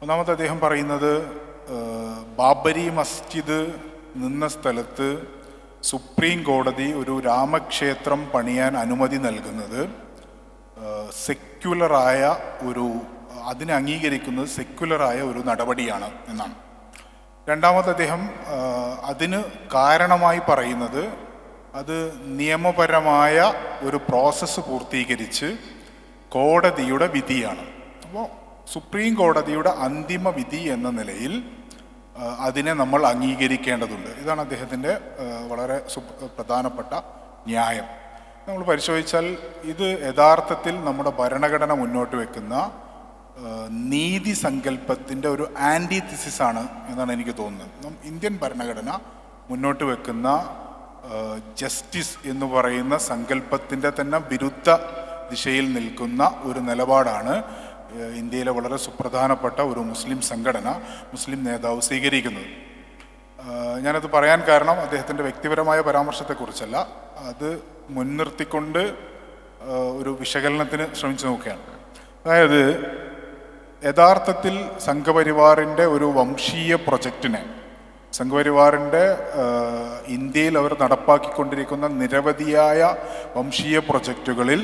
ഒന്നാമത് അദ്ദേഹം പറയുന്നത്, ബാബരി മസ്ജിദ് നിന്ന സ്ഥലത്ത് സുപ്രീം കോടതി ഒരു രാമക്ഷേത്രം പണിയാൻ അനുമതി നൽകുന്നത് സെക്യുലറായ അതിനെ അംഗീകരിക്കുന്നത് സെക്യുലറായ ഒരു നടപടിയാണ് എന്നാണ്. രണ്ടാമത് അദ്ദേഹം അതിന് കാരണമായി പറയുന്നത്, അത് നിയമപരമായ ഒരു പ്രോസസ്സ് പൂർത്തീകരിച്ച് കോടതിയുടെ വിധിയാണ്. അപ്പോൾ സുപ്രീം കോടതിയുടെ അന്തിമ വിധി എന്ന നിലയിൽ അതിനെ നമ്മൾ അംഗീകരിക്കേണ്ടതുണ്ട്. ഇതാണ് അദ്ദേഹത്തിൻ്റെ വളരെ പ്രധാനപ്പെട്ട ന്യായം. നമ്മൾ പരിശോധിച്ചാൽ ഇത് യഥാർത്ഥത്തിൽ നമ്മുടെ ഭരണഘടന മുന്നോട്ട് വെക്കുന്ന നീതി സങ്കല്പത്തിൻ്റെ ഒരു ആൻറ്റിതിസിസാണ് എന്നാണ് എനിക്ക് തോന്നുന്നത്. ഇന്ത്യൻ ഭരണഘടന മുന്നോട്ട് വെക്കുന്ന ജസ്റ്റിസ് എന്ന് പറയുന്ന സങ്കല്പത്തിൻ്റെ തന്നെ വിരുദ്ധ ദിശയിൽ നിൽക്കുന്ന ഒരു നിലപാടാണ് ഇന്ത്യയിലെ വളരെ സുപ്രധാനപ്പെട്ട ഒരു മുസ്ലിം സംഘടന, മുസ്ലിം നേതാവ് സ്വീകരിക്കുന്നത്. ഞാനത് പറയാൻ കാരണം അദ്ദേഹത്തിൻ്റെ വ്യക്തിപരമായ പരാമർശത്തെക്കുറിച്ചല്ല, അത് മുൻനിർത്തിക്കൊണ്ട് ഒരു വിശകലനത്തിന് ശ്രമിച്ചു നോക്കുകയാണ്. അതായത് യഥാർത്ഥത്തിൽ സംഘപരിവാറിൻ്റെ ഒരു വംശീയ പ്രൊജക്റ്റിനെ, സംഘപരിവാറിൻ്റെ ഇന്ത്യയിൽ അവർ നടപ്പാക്കിക്കൊണ്ടിരിക്കുന്ന നിരവധിയായ വംശീയ പ്രൊജക്റ്റുകളിൽ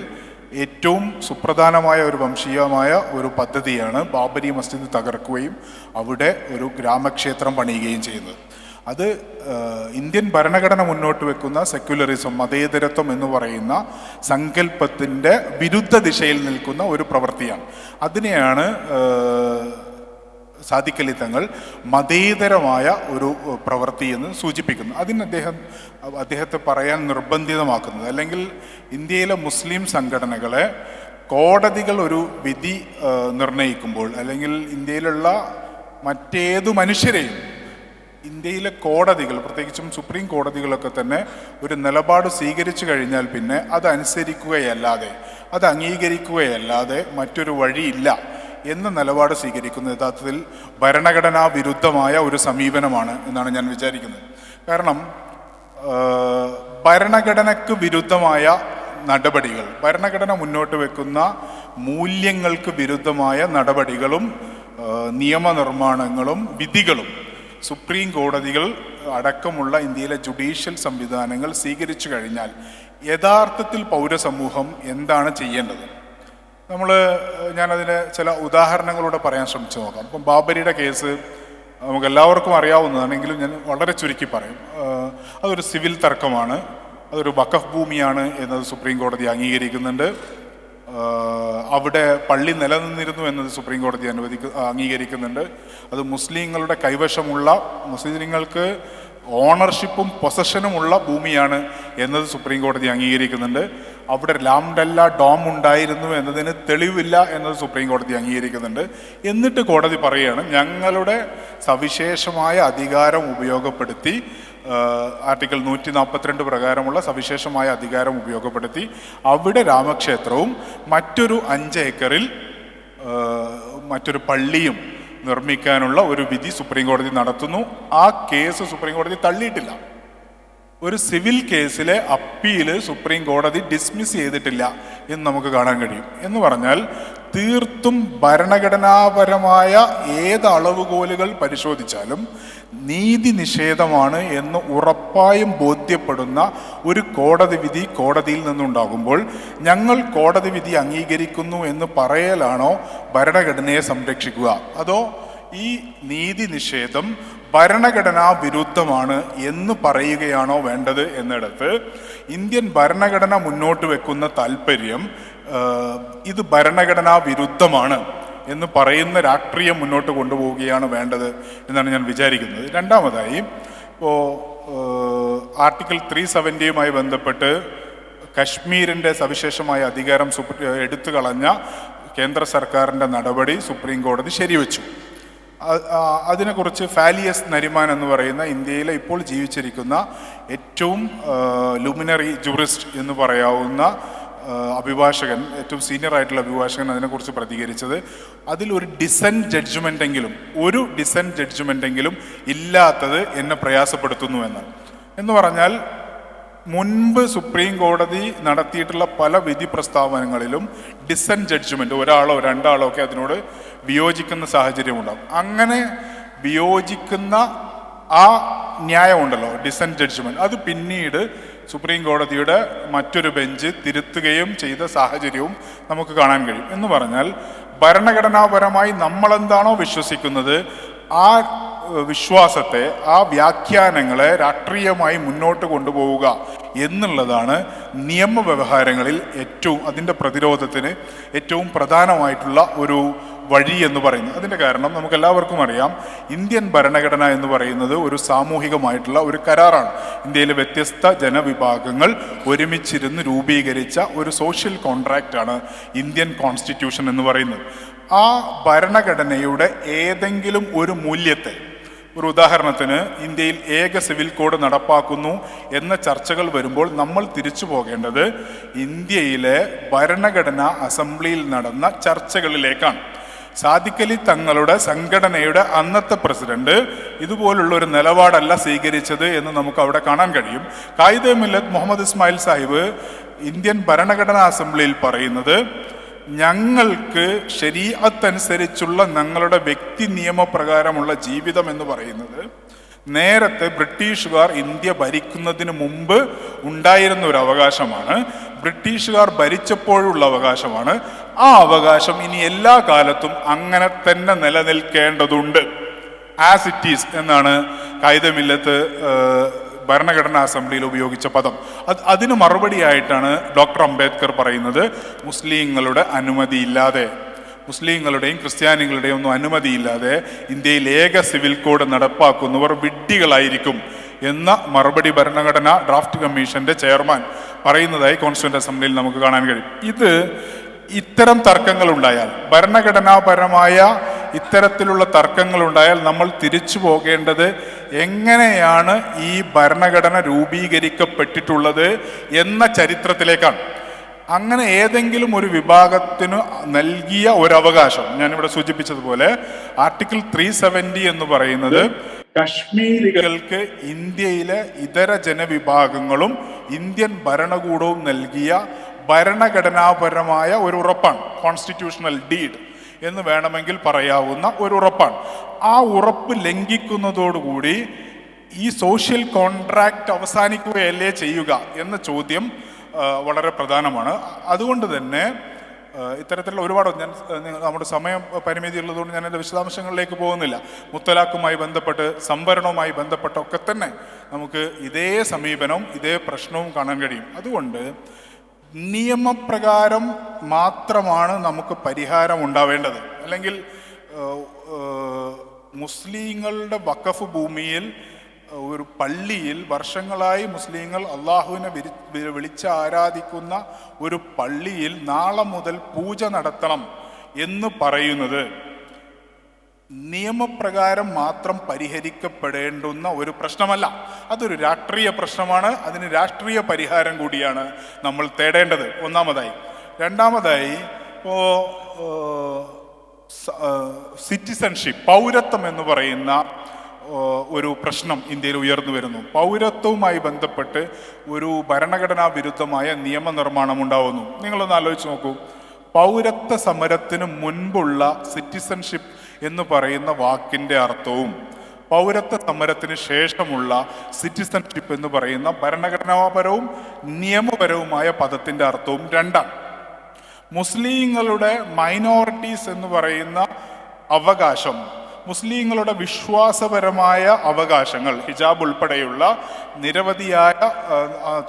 ഏറ്റവും സുപ്രധാനമായ ഒരു വംശീയമായ ഒരു പദ്ധതിയാണ് ബാബരി മസ്ജിദ് തകർക്കുകയും അവിടെ ഒരു ഗ്രാമക്ഷേത്രം പണിയുകയും ചെയ്യുന്നത്. അത് ഇന്ത്യൻ ഭരണഘടന മുന്നോട്ട് വെക്കുന്ന സെക്യുലറിസം, മതേതരത്വം എന്ന് പറയുന്ന സങ്കല്പത്തിൻ്റെ വിരുദ്ധ ദിശയിൽ നിൽക്കുന്ന ഒരു പ്രവൃത്തിയാണ്. അതിനെയാണ് സാദിഖ് അലി തങ്ങൾ മതേതരമായ ഒരു പ്രവൃത്തി എന്ന് സൂചിപ്പിക്കുന്നു. അതിന് അദ്ദേഹത്തെ പറയാൻ നിർബന്ധിതമാക്കുന്നത്, അല്ലെങ്കിൽ ഇന്ത്യയിലെ മുസ്ലിം സംഘടനകളെ കോടതികൾ ഒരു വിധി നിർണയിക്കുമ്പോൾ, അല്ലെങ്കിൽ ഇന്ത്യയിലുള്ള മറ്റേതു മനുഷ്യരെയും ഇന്ത്യയിലെ കോടതികൾ, പ്രത്യേകിച്ചും സുപ്രീം കോടതികളൊക്കെ തന്നെ ഒരു നിലപാട് സ്വീകരിച്ചു കഴിഞ്ഞാൽ പിന്നെ അതനുസരിക്കുകയല്ലാതെ, അത് അംഗീകരിക്കുകയല്ലാതെ മറ്റൊരു വഴിയില്ല എന്ന നിലപാട് സ്വീകരിക്കുന്നത് യഥാർത്ഥത്തിൽ ഭരണഘടനാ വിരുദ്ധമായ ഒരു സമീപനമാണ് എന്നാണ് ഞാൻ വിചാരിക്കുന്നത്. കാരണം ഭരണഘടനയ്ക്ക് വിരുദ്ധമായ നടപടികൾ, ഭരണഘടന മുന്നോട്ട് വെക്കുന്ന മൂല്യങ്ങൾക്ക് വിരുദ്ധമായ നടപടികളും നിയമനിർമ്മാണങ്ങളും വിധികളും സുപ്രീം കോടതികൾ അടക്കമുള്ള ഇന്ത്യയിലെ ജുഡീഷ്യൽ സംവിധാനങ്ങൾ സ്വീകരിച്ചു കഴിഞ്ഞാൽ യഥാർത്ഥത്തിൽ പൗരസമൂഹം എന്താണ് ചെയ്യേണ്ടത്? ഞാനതിന് ചില ഉദാഹരണങ്ങളൂടെ പറയാൻ ശ്രമിച്ചു നോക്കാം. ഇപ്പം ബാബരിയുടെ കേസ് നമുക്ക് എല്ലാവർക്കും അറിയാവുന്നതാണെങ്കിലും ഞാൻ വളരെ ചുരുക്കി പറയും. അതൊരു സിവിൽ തർക്കമാണ്, അതൊരു വഖഫ് ഭൂമിയാണ് എന്നത് സുപ്രീം കോടതി അംഗീകരിക്കുന്നുണ്ട്. അവിടെ പള്ളി നിലനിന്നിരുന്നു എന്നത് സുപ്രീം കോടതി അംഗീകരിക്കുന്നുണ്ട്. അത് മുസ്ലിങ്ങളുടെ കൈവശമുള്ള, മുസ്ലിങ്ങൾക്ക് ഓണർഷിപ്പും പൊസഷനുമുള്ള ഭൂമിയാണ് എന്നത് സുപ്രീം കോടതി അംഗീകരിക്കുന്നുണ്ട്. അവിടെ ലാംഡല്ല ഡോം ഉണ്ടായിരുന്നു എന്നതിന് തെളിവില്ല എന്നത് സുപ്രീം കോടതി അംഗീകരിക്കുന്നുണ്ട്. എന്നിട്ട് കോടതി പറയുകയാണ്, ഞങ്ങളുടെ സവിശേഷമായ അധികാരം ഉപയോഗപ്പെടുത്തി, ആർട്ടിക്കിൾ 142 പ്രകാരമുള്ള സവിശേഷമായ അധികാരം ഉപയോഗപ്പെടുത്തി അവിടെ രാമക്ഷേത്രവും മറ്റൊരു 5 ഏക്കറിൽ മറ്റൊരു പള്ളിയും നിർമ്മിക്കാനുള്ള ഒരു വിധി സുപ്രീം കോടതി നടത്തുന്നു. ആ കേസ് സുപ്രീം കോടതി തള്ളിയിട്ടില്ല. ഒരു സിവിൽ കേസിലെ അപ്പീല് സുപ്രീം കോടതി ഡിസ്മിസ് ചെയ്തിട്ടില്ല എന്ന് നമുക്ക് കാണാൻ കഴിയും. എന്ന് പറഞ്ഞാൽ തീർത്തും ഭരണഘടനാപരമായ ഏത് അളവുകോലുകൾ പരിശോധിച്ചാലും നീതി നിഷേധമാണ് എന്ന് ഉറപ്പായും ബോധ്യപ്പെടുന്ന ഒരു കോടതി വിധി കോടതിയിൽ നിന്നുണ്ടാകുമ്പോൾ ഞങ്ങൾ കോടതി വിധി അംഗീകരിക്കുന്നു എന്ന് പറയലാണോ ഭരണഘടനയെ സംരക്ഷിക്കുക? അതോ ഈ നീതി നിഷേധം ഭരണഘടനാ വിരുദ്ധമാണ് എന്ന് പറയുകയാണോ വേണ്ടത് എന്നിടത്ത് ഇന്ത്യൻ ഭരണഘടന മുന്നോട്ട് വെക്കുന്ന താല്പര്യം ഇത് ഭരണഘടനാ വിരുദ്ധമാണ് എന്ന് പറയുന്ന രാഷ്ട്രീയം മുന്നോട്ട് കൊണ്ടുപോവുകയാണ് വേണ്ടത് എന്നാണ് ഞാൻ വിചാരിക്കുന്നത്. രണ്ടാമതായി, ഇപ്പോൾ ആർട്ടിക്കിൾ 370യുമായി ബന്ധപ്പെട്ട് കശ്മീരിൻ്റെ സവിശേഷമായ അധികാരം എടുത്തു കളഞ്ഞ കേന്ദ്ര സർക്കാരിൻ്റെ നടപടി സുപ്രീം കോടതി ശരിവെച്ചു. അതിനെക്കുറിച്ച് ഫാലിയസ് നരിമാൻ എന്ന് പറയുന്ന ഇന്ത്യയിലെ ഇപ്പോൾ ജീവിച്ചിരിക്കുന്ന ഏറ്റവും ലുമിനറി ജൂറിസ്റ്റ് എന്ന് പറയാവുന്ന അഭിഭാഷകൻ, ഏറ്റവും സീനിയർ ആയിട്ടുള്ള അഭിഭാഷകൻ അതിനെക്കുറിച്ച് പ്രതികരിച്ചത്, അതിലൊരു ഡിസെൻറ്റ് ജഡ്ജ്മെൻ്റെങ്കിലും ഇല്ലാത്തത് എന്നെ പ്രയാസപ്പെടുത്തുന്നു എന്നാണ്. എന്ന് പറഞ്ഞാൽ മുൻപ് സുപ്രീം കോടതി നടത്തിയിട്ടുള്ള പല വിധി പ്രസ്താവനകളിലും ഡിസെൻറ്റ് ജഡ്ജ്മെൻറ്റ്, ഒരാളോ രണ്ടാളോ ഒക്കെ അതിനോട് വിയോജിക്കുന്ന സാഹചര്യമുണ്ടാകും. അങ്ങനെ വിയോജിക്കുന്ന ആ ന്യായമുണ്ടല്ലോ, ഡിസെൻറ്റ് ജഡ്ജ്മെൻറ്റ്, അത് പിന്നീട് സുപ്രീം കോടതിയുടെ മറ്റൊരു ബെഞ്ച് തിരുത്തുകയും ചെയ്ത സാഹചര്യവും നമുക്ക് കാണാൻ കഴിയും. എന്ന് പറഞ്ഞാൽ ഭരണഘടനാപരമായി നമ്മളെന്താണോ വിശ്വസിക്കുന്നത് ആ വിശ്വാസത്തെ, ആ വ്യാഖ്യാനങ്ങളെ രാഷ്ട്രീയമായി മുന്നോട്ട് കൊണ്ടുപോവുക എന്നുള്ളതാണ് നിയമവ്യവഹാരങ്ങളിൽ അതിൻ്റെ പ്രതിരോധത്തിന് ഏറ്റവും പ്രധാനമായിട്ടുള്ള ഒരു വഴി എന്ന് പറയുന്നത്. അതിൻ്റെ കാരണം നമുക്കെല്ലാവർക്കും അറിയാം, ഇന്ത്യൻ ഭരണഘടന എന്ന് പറയുന്നത് ഒരു സാമൂഹികമായിട്ടുള്ള ഒരു കരാറാണ്. ഇന്ത്യയിലെ വ്യത്യസ്ത ജനവിഭാഗങ്ങൾ ഒരുമിച്ചിരുന്ന് രൂപീകരിച്ച ഒരു സോഷ്യൽ കോൺട്രാക്റ്റാണ് ഇന്ത്യൻ കോൺസ്റ്റിറ്റ്യൂഷൻ എന്ന് പറയുന്നത്. ആ ഭരണഘടനയുടെ ഏതെങ്കിലും ഒരു മൂല്യത്തെ, ഒരു ഉദാഹരണത്തിന് ഇന്ത്യയിൽ ഏക സിവിൽ കോഡ് നടപ്പാക്കുന്നു എന്ന ചർച്ചകൾ വരുമ്പോൾ നമ്മൾ തിരിച്ചു പോകേണ്ടത് ഇന്ത്യയിലെ ഭരണഘടനാ അസംബ്ലിയിൽ നടന്ന ചർച്ചകളിലേക്കാണ്. സാദിഖ് അലി തങ്ങളുടെ സംഘടനയുടെ അന്നത്തെ പ്രസിഡന്റ് ഇതുപോലുള്ള ഒരു നിലപാടല്ല സ്വീകരിച്ചത് എന്ന് നമുക്ക് അവിടെ കാണാൻ കഴിയും. ഖായിദെ മില്ലത്ത് മുഹമ്മദ് ഇസ്മായിൽ സാഹിബ് ഇന്ത്യൻ ഭരണഘടനാ അസംബ്ലിയിൽ പറയുന്നത്, ഞങ്ങൾക്ക് ശരീഅത്ത് അനുസരിച്ചുള്ള ഞങ്ങളുടെ വ്യക്തി നിയമപ്രകാരമുള്ള ജീവിതം എന്ന് പറയുന്നത് നേരത്തെ ബ്രിട്ടീഷുകാർ ഇന്ത്യ ഭരിക്കുന്നതിന് മുമ്പ് ഉണ്ടായിരുന്ന ഒരു അവകാശമാണ്, ബ്രിട്ടീഷുകാർ ഭരിച്ചപ്പോഴുള്ള അവകാശമാണ്. ആ അവകാശം ഇനി എല്ലാ കാലത്തും അങ്ങനെ തന്നെ നിലനിൽക്കേണ്ടതുണ്ട്. ആസ് ഇറ്റ് ഈസ് എന്നാണ് ഖായിദെ മില്ലത്ത് ഭരണഘടനാ അസംബ്ലിയിൽ ഉപയോഗിച്ച പദം. അതിന് മറുപടിയായിട്ടാണ് ഡോക്ടർ അംബേദ്കർ പറയുന്നത്, മുസ്ലിങ്ങളുടെ അനുമതിയില്ലാതെ, മുസ്ലിങ്ങളുടെയും ക്രിസ്ത്യാനികളുടെയും ഒന്നും അനുമതിയില്ലാതെ ഇന്ത്യയിൽ ഏക സിവിൽ കോഡ് നടപ്പാക്കുന്നവർ വിഡ്ഢികളായിരിക്കും എന്ന മറുപടി ഭരണഘടനാ ഡ്രാഫ്റ്റ് കമ്മീഷന്റെ ചെയർമാൻ പറയുന്നതായി കോൺസ്റ്റിറ്റ്യൂന്റ് അസംബ്ലിയിൽ നമുക്ക് കാണാൻ കഴിയും. ഇത്തരം തർക്കങ്ങൾ ഉണ്ടായാൽ, ഭരണഘടനാപരമായ ഇത്തരത്തിലുള്ള തർക്കങ്ങൾ ഉണ്ടായാൽ നമ്മൾ തിരിച്ചു പോകേണ്ടത് എങ്ങനെയാണ് ഈ ഭരണഘടന രൂപീകരിക്കപ്പെട്ടിട്ടുള്ളത് എന്ന ചരിത്രത്തിലേക്കാണ്. അങ്ങനെ ഏതെങ്കിലും ഒരു വിഭാഗത്തിന് നൽകിയ ഒരു അവകാശം, ഞാനിവിടെ സൂചിപ്പിച്ചതുപോലെ ആർട്ടിക്കിൾ 370 എന്ന് പറയുന്നത് കശ്മീരികൾക്ക് ഇന്ത്യയിലെ ഇതര ജനവിഭാഗങ്ങളും ഇന്ത്യൻ ഭരണകൂടവും നൽകിയ ഭരണഘടനാപരമായ ഒരു ഉറപ്പാണ്. കോൺസ്റ്റിറ്റ്യൂഷണൽ ഡീഡ് എന്ന് വേണമെങ്കിൽ പറയാവുന്ന ഒരു ഉറപ്പാണ്. ആ ഉറപ്പ് ലംഘിക്കുന്നതോടുകൂടി ഈ സോഷ്യൽ കോൺട്രാക്റ്റ് അവസാനിക്കുകയല്ലേ ചെയ്യുക എന്ന ചോദ്യം വളരെ പ്രധാനമാണ്. അതുകൊണ്ട് തന്നെ ഇത്തരത്തിലുള്ള ഒരുപാട്, നമ്മുടെ സമയം പരിമിതി ഉള്ളതുകൊണ്ട് ഞാൻ എൻ്റെ വിശദാംശങ്ങളിലേക്ക് പോകുന്നില്ല. മുത്തലാഖുമായി ബന്ധപ്പെട്ട്, സംവരണവുമായി ബന്ധപ്പെട്ടൊക്കെ തന്നെ നമുക്ക് ഇതേ സമീപനവും ഇതേ പ്രശ്നവും കാണാൻ കഴിയും. അതുകൊണ്ട് നിയമപ്രകാരം മാത്രമാണ് നമുക്ക് പരിഹാരം ഉണ്ടാവേണ്ടത്. അല്ലെങ്കിൽ മുസ്ലിങ്ങളുടെ വഖഫ് ഭൂമിയിൽ ഒരു പള്ളിയിൽ വർഷങ്ങളായി മുസ്ലിങ്ങൾ അള്ളാഹുവിനെ വിളിച്ച് ആരാധിക്കുന്ന ഒരു പള്ളിയിൽ നാളെ മുതൽ പൂജ നടത്തണം എന്ന് പറയുന്നത് നിയമപ്രകാരം മാത്രം പരിഹരിക്കപ്പെടേണ്ടുന്ന ഒരു പ്രശ്നമല്ല. അതൊരു രാഷ്ട്രീയ പ്രശ്നമാണ്. അതിന് രാഷ്ട്രീയ പരിഹാരം കൂടിയാണ് നമ്മൾ തേടേണ്ടത്, ഒന്നാമതായി. രണ്ടാമതായി, ഇപ്പോൾ സിറ്റിസൺഷിപ്പ്, പൗരത്വം എന്ന് പറയുന്ന ഒരു പ്രശ്നം ഇന്ത്യയിൽ ഉയർന്നു വരുന്നു. പൗരത്വവുമായി ബന്ധപ്പെട്ട് ഒരു ഭരണഘടനാ വിരുദ്ധമായ നിയമനിർമ്മാണം ഉണ്ടാവുന്നു. നിങ്ങളൊന്ന് ആലോചിച്ച് നോക്കൂ. പൗരത്വ സമരത്തിന് മുൻപുള്ള സിറ്റിസൺഷിപ്പ് എന്ന് പറയുന്ന വാക്കിൻ്റെ അർത്ഥവും പൗരത്വ സമരത്തിന് ശേഷമുള്ള സിറ്റിസൺഷിപ്പ് എന്ന് പറയുന്ന ഭരണഘടനാപരവും നിയമപരവുമായ പദത്തിൻ്റെ അർത്ഥവും രണ്ടാണ്. മുസ്ലിങ്ങളുടെ മൈനോറിറ്റീസ് എന്ന് പറയുന്ന അവകാശം, മുസ്ലിങ്ങളുടെ വിശ്വാസപരമായ അവകാശങ്ങൾ, ഹിജാബ് ഉൾപ്പെടെയുള്ള നിരവധിയായ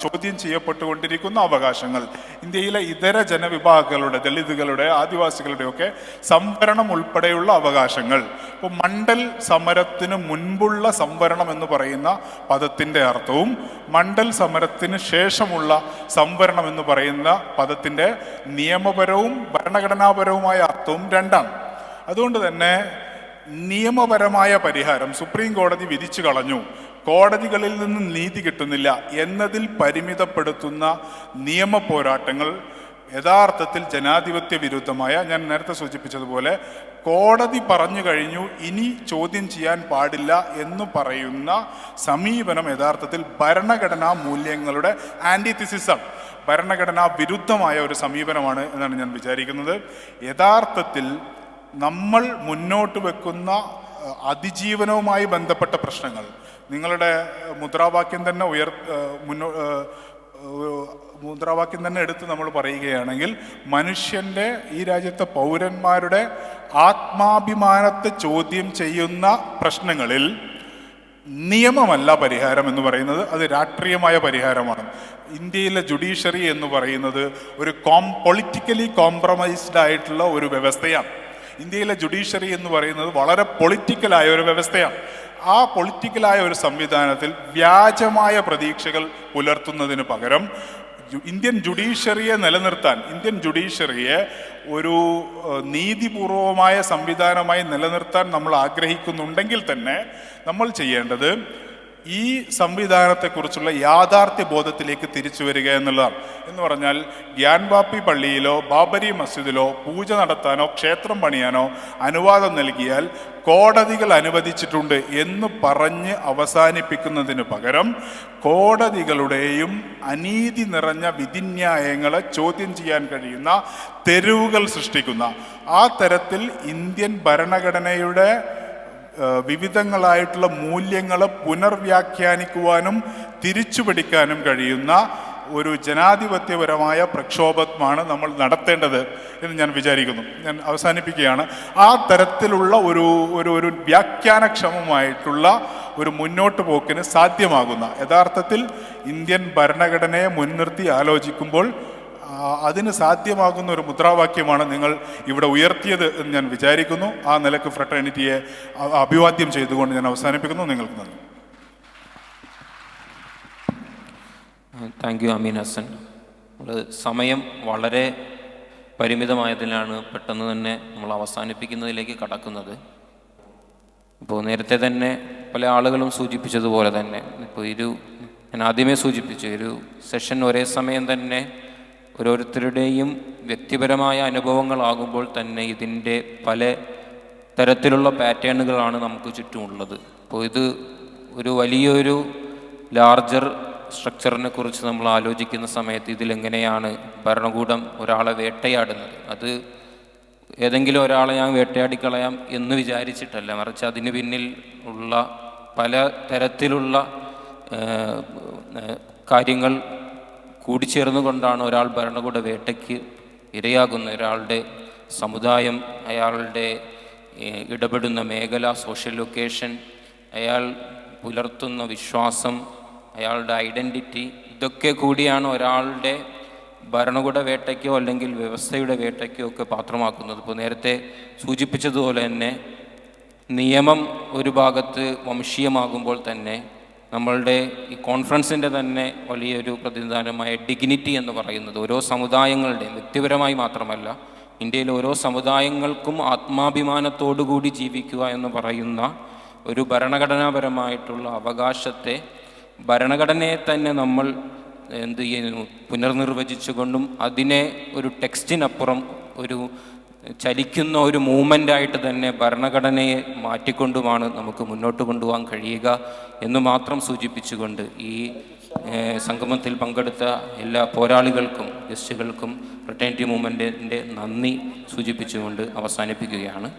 ചോദ്യം ചെയ്യപ്പെട്ടുകൊണ്ടിരിക്കുന്ന അവകാശങ്ങൾ, ഇന്ത്യയിലെ ഇതര ജനവിഭാഗങ്ങളുടെ, ദളിതുകളുടെ, ആദിവാസികളുടെ ഒക്കെ സംവരണം ഉൾപ്പെടെയുള്ള അവകാശങ്ങൾ. ഇപ്പോൾ മണ്ഡൽ സമരത്തിന് മുൻപുള്ള സംവരണം എന്ന് പറയുന്ന പദത്തിൻ്റെ അർത്ഥവും മണ്ഡൽ സമരത്തിന് ശേഷമുള്ള സംവരണം എന്ന് പറയുന്ന പദത്തിൻ്റെ നിയമപരവും ഭരണഘടനാപരവുമായ അർത്ഥവും രണ്ടാണ്. അതുകൊണ്ട് തന്നെ നിയമപരമായ പരിഹാരം സുപ്രീം കോടതി വിധിച്ചു കളഞ്ഞു, കോടതികളിൽ നിന്ന് നീതി കിട്ടുന്നില്ല എന്നതിൽ പരിമിതപ്പെടുത്തുന്ന നിയമ പോരാട്ടങ്ങൾ യഥാർത്ഥത്തിൽ ജനാധിപത്യ വിരുദ്ധമായ, ഞാൻ നേരത്തെ സൂചിപ്പിച്ചതുപോലെ കോടതി പറഞ്ഞു കഴിഞ്ഞു ഇനി ചോദ്യം ചെയ്യാൻ പാടില്ല എന്ന് പറയുന്ന സമീപനം യഥാർത്ഥത്തിൽ ഭരണഘടനാ മൂല്യങ്ങളുടെ ആൻറ്റിതിസിസാണ്, ഭരണഘടനാ വിരുദ്ധമായ ഒരു സമീപനമാണ് എന്നാണ് ഞാൻ വിചാരിക്കുന്നത്. യഥാർത്ഥത്തിൽ നമ്മൾ മുന്നോട്ട് വെക്കുന്ന അതിജീവനവുമായി ബന്ധപ്പെട്ട പ്രശ്നങ്ങൾ, നിങ്ങളുടെ മുദ്രാവാക്യം തന്നെ മുദ്രാവാക്യം തന്നെ എടുത്ത് നമ്മൾ പറയുകയാണെങ്കിൽ, മനുഷ്യൻ്റെ, ഈ രാജ്യത്തെ പൗരന്മാരുടെ ആത്മാഭിമാനത്തെ ചോദ്യം ചെയ്യുന്ന പ്രശ്നങ്ങളിൽ നിയമമല്ല പരിഹാരം എന്ന് പറയുന്നത്, അത് രാഷ്ട്രീയമായ പരിഹാരമാണ്. ഇന്ത്യയിലെ ജുഡീഷ്യറി എന്ന് പറയുന്നത് ഒരു പൊളിറ്റിക്കലി കോംപ്രമൈസ്ഡ് ആയിട്ടുള്ള ഒരു വ്യവസ്ഥയാണ്. ഇന്ത്യയിലെ ജുഡീഷ്യറി എന്ന് പറയുന്നത് വളരെ പൊളിറ്റിക്കലായ ഒരു വ്യവസ്ഥയാണ്. ആ പൊളിറ്റിക്കലായ ഒരു സംവിധാനത്തിൽ വ്യാജമായ പ്രതീക്ഷകൾ പുലർത്തുന്നതിന് പകരം ഇന്ത്യൻ ജുഡീഷ്യറിയെ നിലനിർത്താൻ, ഇന്ത്യൻ ജുഡീഷ്യറിയെ ഒരു നീതിപൂർവമായ സംവിധാനമായി നിലനിർത്താൻ നമ്മൾ ആഗ്രഹിക്കുന്നുണ്ടെങ്കിൽ തന്നെ നമ്മൾ ചെയ്യേണ്ടത് ഈ സംവിധാനത്തെക്കുറിച്ചുള്ള യാഥാർത്ഥ്യ ബോധത്തിലേക്ക് തിരിച്ചു വരിക എന്നുള്ളതാണ്. എന്ന് പറഞ്ഞാൽ ഗ്യാൻവാപ്പി പള്ളിയിലോ ബാബരി മസ്ജിദിലോ പൂജ നടത്താനോ ക്ഷേത്രം പണിയാനോ അനുവാദം നൽകിയാൽ കോടതികൾ അനുവദിച്ചിട്ടുണ്ട് എന്ന് പറഞ്ഞ് അവസാനിപ്പിക്കുന്നതിന് പകരം കോടതികളുടെയും അനീതി നിറഞ്ഞ വിധിന്യായങ്ങളെ ചോദ്യം ചെയ്യാൻ കഴിയുന്ന തെരുവുകൾ സൃഷ്ടിക്കുന്ന, ആ തരത്തിൽ ഇന്ത്യൻ ഭരണഘടനയുടെ വിവിധങ്ങളായിട്ടുള്ള മൂല്യങ്ങളെ പുനർവ്യാഖ്യാനിക്കുവാനും തിരിച്ചുപിടിക്കാനും കഴിയുന്ന ഒരു ജനാധിപത്യപരമായ പ്രക്ഷോഭമാണ് നമ്മൾ നടത്തേണ്ടത് എന്ന് ഞാൻ വിചാരിക്കുന്നു. ഞാൻ അവസാനിപ്പിക്കുകയാണ്. ആ തരത്തിലുള്ള ഒരു വ്യാഖ്യാനക്ഷമമായിട്ടുള്ള ഒരു മുന്നോട്ട് പോക്കിന് സാധ്യമാകുന്ന, യഥാർത്ഥത്തിൽ ഇന്ത്യൻ ഭരണഘടനയെ മുൻനിർത്തി ആലോചിക്കുമ്പോൾ അതിന് സാധ്യമാകുന്ന ഒരു മുദ്രാവാക്യമാണ് നിങ്ങൾ ഇവിടെ ഉയർത്തിയത് എന്ന് ഞാൻ വിചാരിക്കുന്നു. ആ നിലക്ക് ഫ്രട്ടേണിറ്റിയെ അഭിവാദ്യം ചെയ്തുകൊണ്ട് ഞാൻ അവസാനിപ്പിക്കുന്നു. നിങ്ങൾക്ക് നന്ദി. താങ്ക് യു അമീൻ ഹസൻ. സമയം വളരെ പരിമിതമായതിലാണ് പെട്ടെന്ന് തന്നെ നമ്മൾ അവസാനിപ്പിക്കുന്നതിലേക്ക് കടക്കുന്നത്. ഇപ്പോൾ നേരത്തെ തന്നെ പല ആളുകളും സൂചിപ്പിച്ചതുപോലെ തന്നെ ഇപ്പോൾ ഞാൻ ആദ്യമേ സൂചിപ്പിച്ചു, ഒരു സെഷൻ ഒരേ സമയം തന്നെ ഓരോരുത്തരുടെയും വ്യക്തിപരമായ അനുഭവങ്ങളാകുമ്പോൾ തന്നെ ഇതിൻ്റെ പല തരത്തിലുള്ള പാറ്റേണുകളാണ് നമുക്ക് ചുറ്റുമുള്ളത്. അപ്പോൾ ഇത് ഒരു വലിയൊരു ലാർജർ സ്ട്രക്ചറിനെ കുറിച്ച് നമ്മൾ ആലോചിക്കുന്ന സമയത്ത് ഇതിലെങ്ങനെയാണ് ഭരണകൂടം ഒരാളെ വേട്ടയാടുന്നത്, അത് ഏതെങ്കിലും ഒരാളെ ഞാൻ വേട്ടയാടിക്കളയാം എന്ന് വിചാരിച്ചിട്ടല്ല, മറിച്ച് അതിന് പിന്നിൽ ഉള്ള പല തരത്തിലുള്ള കാര്യങ്ങൾ കൂടിച്ചേർന്നുകൊണ്ടാണ് ഒരാൾ ഭരണകൂട വേട്ടയ്ക്ക് ഇരയാകുന്ന. ഒരാളുടെ സമുദായം, അയാളുടെ ഇടപെടുന്ന മേഖല, സോഷ്യൽ ലൊക്കേഷൻ, അയാൾ പുലർത്തുന്ന വിശ്വാസം, അയാളുടെ ഐഡൻറ്റിറ്റി, ഇതൊക്കെ കൂടിയാണ് ഒരാളുടെ ഭരണകൂട വേട്ടയ്ക്കോ അല്ലെങ്കിൽ വ്യവസ്ഥയുടെ വേട്ടയ്ക്കോ ഒക്കെ പാത്രമാക്കുന്നത്. ഇപ്പോൾ നേരത്തെ സൂചിപ്പിച്ചതുപോലെ തന്നെ നിയമം ഒരു ഭാഗത്ത് വംശീയമാകുമ്പോൾ തന്നെ നമ്മളുടെ ഈ കോൺഫറൻസിൻ്റെ തന്നെ വലിയൊരു പ്രതിനിധാനമായ ഡിഗ്നിറ്റി എന്ന് പറയുന്നത് ഓരോ സമുദായങ്ങളുടെയും, വ്യക്തിപരമായി മാത്രമല്ല, ഇന്ത്യയിലെ ഓരോ സമുദായങ്ങൾക്കും ആത്മാഭിമാനത്തോടുകൂടി ജീവിക്കുക എന്ന് പറയുന്ന ഒരു ഭരണഘടനാപരമായിട്ടുള്ള അവകാശത്തെ, ഭരണഘടനയെ തന്നെ നമ്മൾ എന്ത് ചെയ്യുന്നു, പുനർനിർവചിച്ചുകൊണ്ടും അതിനെ ഒരു ടെക്സ്റ്റിനപ്പുറം ഒരു ചലിക്കുന്ന ഒരു മൂവ്മെൻ്റായിട്ട് തന്നെ ഭരണഘടനയെ മാറ്റിക്കൊണ്ടുമാണ് നമുക്ക് മുന്നോട്ട് കൊണ്ടുപോകാൻ കഴിയുക എന്ന് മാത്രം സൂചിപ്പിച്ചുകൊണ്ട് ഈ സംഗമത്തിൽ പങ്കെടുത്ത എല്ലാ പോരാളികൾക്കും ഗസ്റ്റുകൾക്കും ഫ്രട്ടേണിറ്റി മൂവ്മെൻറ്റിൻ്റെ നന്ദി സൂചിപ്പിച്ചുകൊണ്ട് അവസാനിപ്പിക്കുകയാണ്.